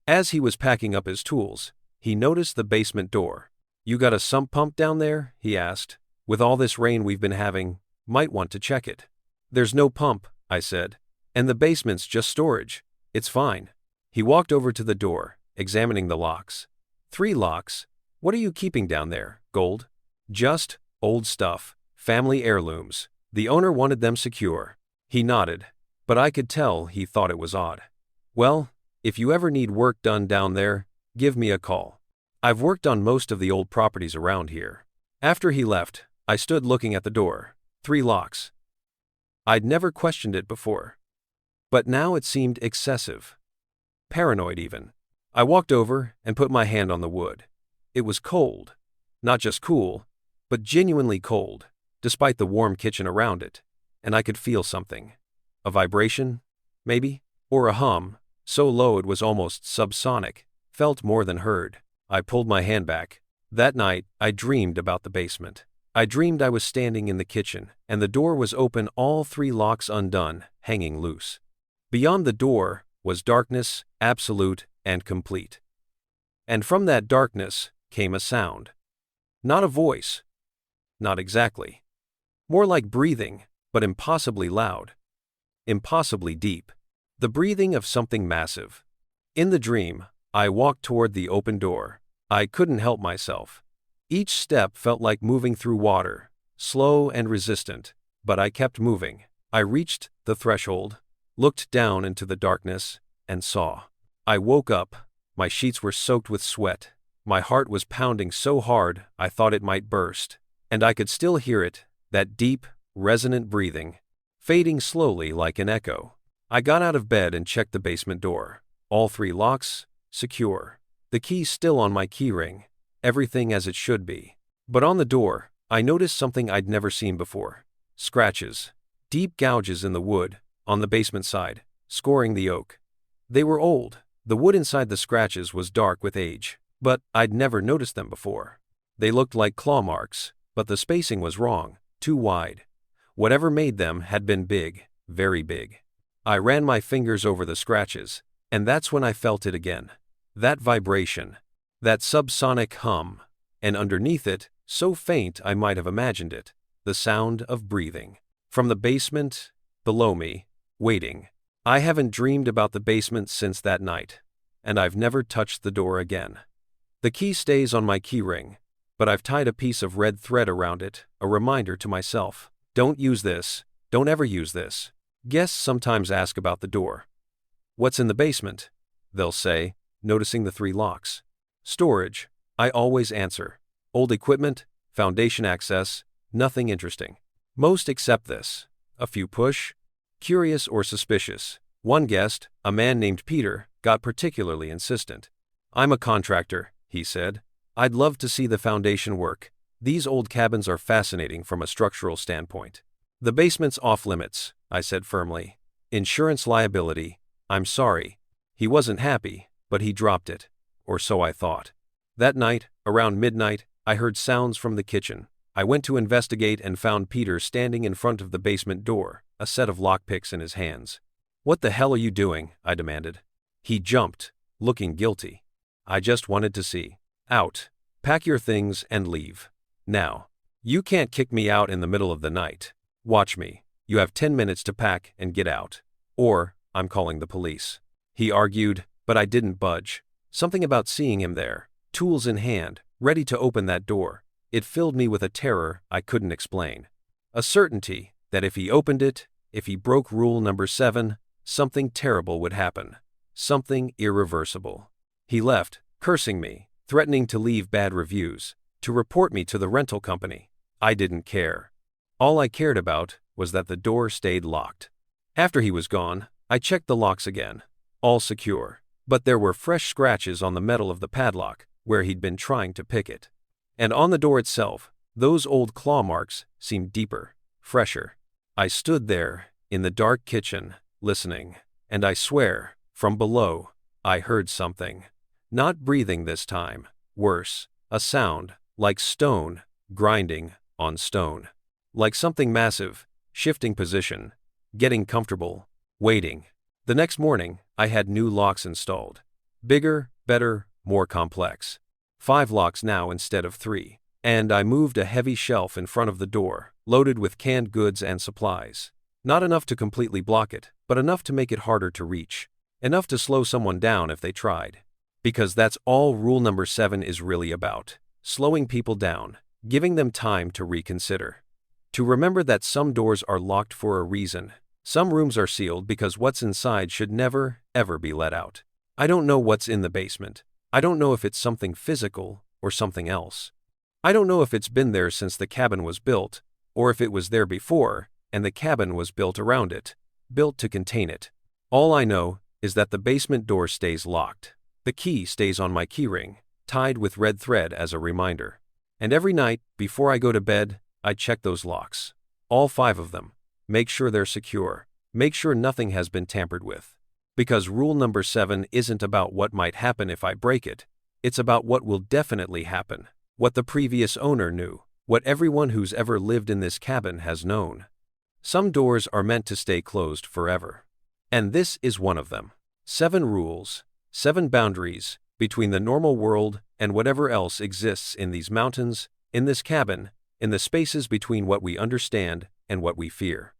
[SPEAKER 1] As he was packing up his tools, he noticed the basement door. You got a sump pump down there? He asked. With all this rain we've been having, might want to check it. There's no pump, I said. And the basement's just storage. It's fine. He walked over to the door, examining the locks. 3 locks. What are you keeping down there, gold? Just old stuff, family heirlooms. The owner wanted them secure. He nodded, but I could tell he thought it was odd. Well, if you ever need work done down there, give me a call. I've worked on most of the old properties around here. After he left, I stood looking at the door. 3 locks. I'd never questioned it before. But now it seemed excessive. Paranoid even. I walked over and put my hand on the wood. It was cold. Not just cool, but genuinely cold, despite the warm kitchen around it. And I could feel something. A vibration, maybe? Or a hum, so low it was almost subsonic, felt more than heard. I pulled my hand back. That night, I dreamed about the basement. I dreamed I was standing in the kitchen, and the door was open, all 3 locks undone, hanging loose. Beyond the door was darkness, absolute and complete. And from that darkness came a sound. Not a voice. Not exactly. More like breathing, but impossibly loud. Impossibly deep. The breathing of something massive. In the dream, I walked toward the open door. I couldn't help myself. Each step felt like moving through water, slow and resistant, but I kept moving. I reached the threshold, looked down into the darkness, and saw. I woke up. My sheets were soaked with sweat. My heart was pounding so hard I thought it might burst. And I could still hear it, that deep, resonant breathing, fading slowly like an echo. I got out of bed and checked the basement door. All 3 locks, secure. The key still on my keyring. Everything as it should be. But on the door, I noticed something I'd never seen before. Scratches. Deep gouges in the wood, on the basement side, scoring the oak. They were old. The wood inside the scratches was dark with age, but I'd never noticed them before. They looked like claw marks, but the spacing was wrong, too wide. Whatever made them had been big, very big. I ran my fingers over the scratches, and that's when I felt it again. That vibration. That subsonic hum. And underneath it, so faint I might have imagined it, the sound of breathing. From the basement, below me, waiting. I haven't dreamed about the basement since that night, and I've never touched the door again. The key stays on my keyring, but I've tied a piece of red thread around it, a reminder to myself. Don't use this, don't ever use this. Guests sometimes ask about the door. What's in the basement? They'll say, noticing the 3 locks. Storage, I always answer. Old equipment, foundation access, nothing interesting. Most accept this. A few push. Curious or suspicious. One guest, a man named Peter, got particularly insistent. I'm a contractor, he said. I'd love to see the foundation work. These old cabins are fascinating from a structural standpoint. The basement's off limits, I said firmly. Insurance liability, I'm sorry. He wasn't happy, but he dropped it. Or so I thought. That night, around midnight, I heard sounds from the kitchen. I went to investigate and found Peter standing in front of the basement door, a set of lockpicks in his hands. What the hell are you doing? I demanded. He jumped, looking guilty. I just wanted to see. Out. Pack your things and leave. Now. You can't kick me out in the middle of the night. Watch me. You have 10 minutes to pack and get out. Or, I'm calling the police. He argued, but I didn't budge. Something about seeing him there, tools in hand, ready to open that door. It filled me with a terror I couldn't explain. A certainty that if he opened it, if he broke rule number 7, something terrible would happen. Something irreversible. He left, cursing me, threatening to leave bad reviews, to report me to the rental company. I didn't care. All I cared about was that the door stayed locked. After he was gone, I checked the locks again. All secure. But there were fresh scratches on the metal of the padlock, where he'd been trying to pick it. And on the door itself, those old claw marks seemed deeper, fresher. I stood there, in the dark kitchen, listening, and I swear, from below, I heard something. Not breathing this time, worse, a sound, like stone, grinding on stone. Like something massive, shifting position, getting comfortable, waiting. The next morning, I had new locks installed. Bigger, better, more complex. 5 locks now instead of 3. And I moved a heavy shelf in front of the door, loaded with canned goods and supplies. Not enough to completely block it, but enough to make it harder to reach. Enough to slow someone down if they tried. Because that's all rule number 7 is really about. Slowing people down, giving them time to reconsider. To remember that some doors are locked for a reason. Some rooms are sealed because what's inside should never, ever be let out. I don't know what's in the basement. I don't know if it's something physical or something else. I don't know if it's been there since the cabin was built, or if it was there before, and the cabin was built around it, built to contain it. All I know is that the basement door stays locked. The key stays on my keyring, tied with red thread as a reminder. And every night, before I go to bed, I check those locks. All 5 of them. Make sure they're secure. Make sure nothing has been tampered with. Because rule number 7 isn't about what might happen if I break it. It's about what will definitely happen. What the previous owner knew. What everyone who's ever lived in this cabin has known. Some doors are meant to stay closed forever. And this is one of them. 7 rules, 7 boundaries, between the normal world and whatever else exists in these mountains, in this cabin, in the spaces between what we understand and what we fear.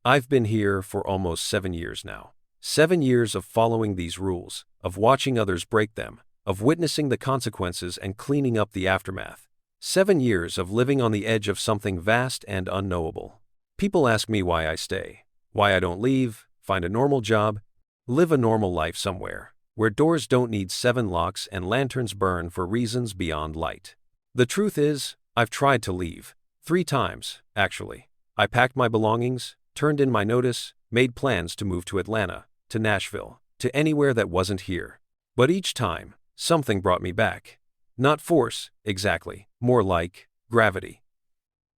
[SPEAKER 1] I've been here for almost 7 years now. 7 years of following these rules, of watching others break them, of witnessing the consequences and cleaning up the aftermath. 7 years of living on the edge of something vast and unknowable. People ask me why I stay. Why I don't leave, find a normal job, live a normal life somewhere, where doors don't need 7 locks and lanterns burn for reasons beyond light. The truth is, I've tried to leave. 3 times, actually. I packed my belongings, turned in my notice, made plans to move to Atlanta, to Nashville, to anywhere that wasn't here. But each time, something brought me back. Not force, exactly, more like gravity.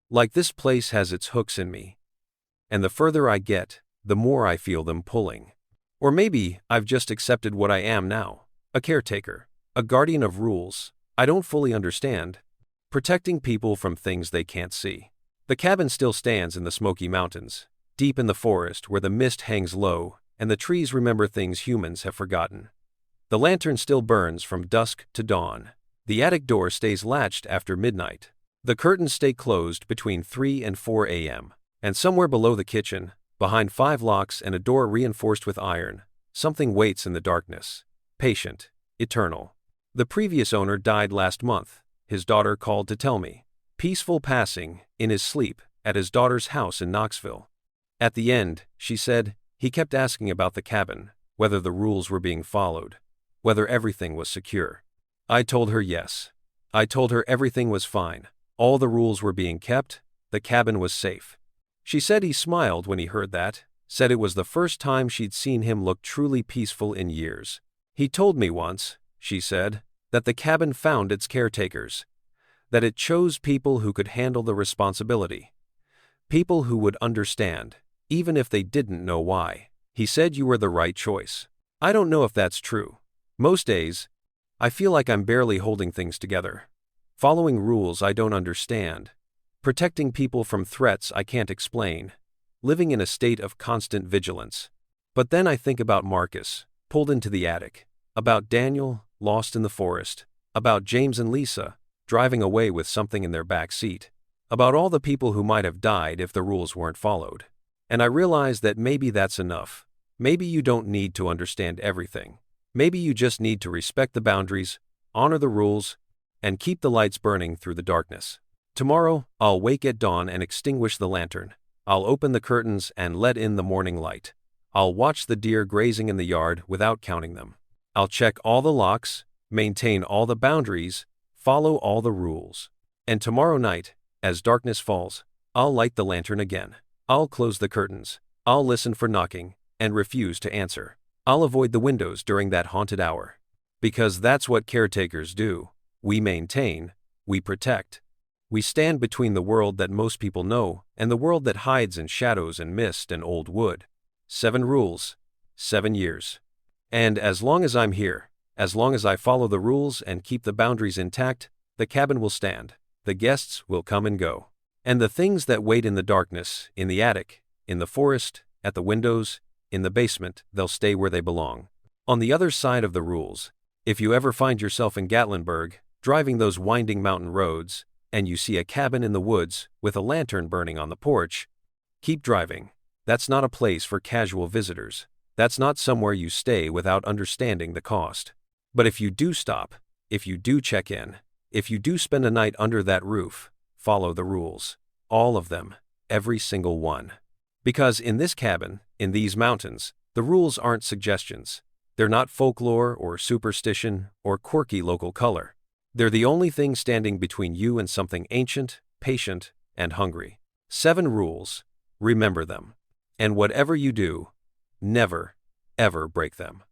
[SPEAKER 1] Like this place has its hooks in me. And the further I get, the more I feel them pulling. Or maybe I've just accepted what I am now. A caretaker. A guardian of rules I don't fully understand. Protecting people from things they can't see. The cabin still stands in the Smoky Mountains, deep in the forest where the mist hangs low and the trees remember things humans have forgotten. The lantern still burns from dusk to dawn. The attic door stays latched after midnight. The curtains stay closed between 3 and 4 a.m. And somewhere below the kitchen, behind 5 locks and a door reinforced with iron, something waits in the darkness. Patient. Eternal. The previous owner died last month. His daughter called to tell me. Peaceful passing, in his sleep, at his daughter's house in Knoxville. At the end, she said, he kept asking about the cabin, whether the rules were being followed, whether everything was secure. I told her yes. I told her everything was fine. All the rules were being kept, the cabin was safe. She said he smiled when he heard that, said it was the first time she'd seen him look truly peaceful in years. He told me once, she said, that the cabin found its caretakers, that it chose people who could handle the responsibility, people who would understand, even if they didn't know why. He said you were the right choice. I don't know if that's true. Most days, I feel like I'm barely holding things together, following rules I don't understand, protecting people from threats I can't explain, living in a state of constant vigilance. But then I think about Marcus, pulled into the attic, about Daniel, lost in the forest, about James and Lisa, driving away with something in their back seat, about all the people who might have died if the rules weren't followed. And I realize that maybe that's enough. Maybe you don't need to understand everything. Maybe you just need to respect the boundaries, honor the rules, and keep the lights burning through the darkness. Tomorrow, I'll wake at dawn and extinguish the lantern. I'll open the curtains and let in the morning light. I'll watch the deer grazing in the yard without counting them. I'll check all the locks, maintain all the boundaries, follow all the rules. And tomorrow night, as darkness falls, I'll light the lantern again. I'll close the curtains. I'll listen for knocking and refuse to answer. I'll avoid the windows during that haunted hour. Because that's what caretakers do. We maintain, we protect. We stand between the world that most people know and the world that hides in shadows and mist and old wood. 7 rules, 7 years. And as long as I'm here, as long as I follow the rules and keep the boundaries intact, the cabin will stand. The guests will come and go. And the things that wait in the darkness, in the attic, in the forest, at the windows, in the basement, they'll stay where they belong. On the other side of the rules, if you ever find yourself in Gatlinburg, driving those winding mountain roads, and you see a cabin in the woods with a lantern burning on the porch, keep driving. That's not a place for casual visitors. That's not somewhere you stay without understanding the cost. But if you do stop, if you do check in, if you do spend a night under that roof, follow the rules. All of them. Every single one. Because in this cabin, in these mountains, the rules aren't suggestions. They're not folklore or superstition or quirky local color. They're the only thing standing between you and something ancient, patient, and hungry. 7 rules. Remember them. And whatever you do, never, ever break them.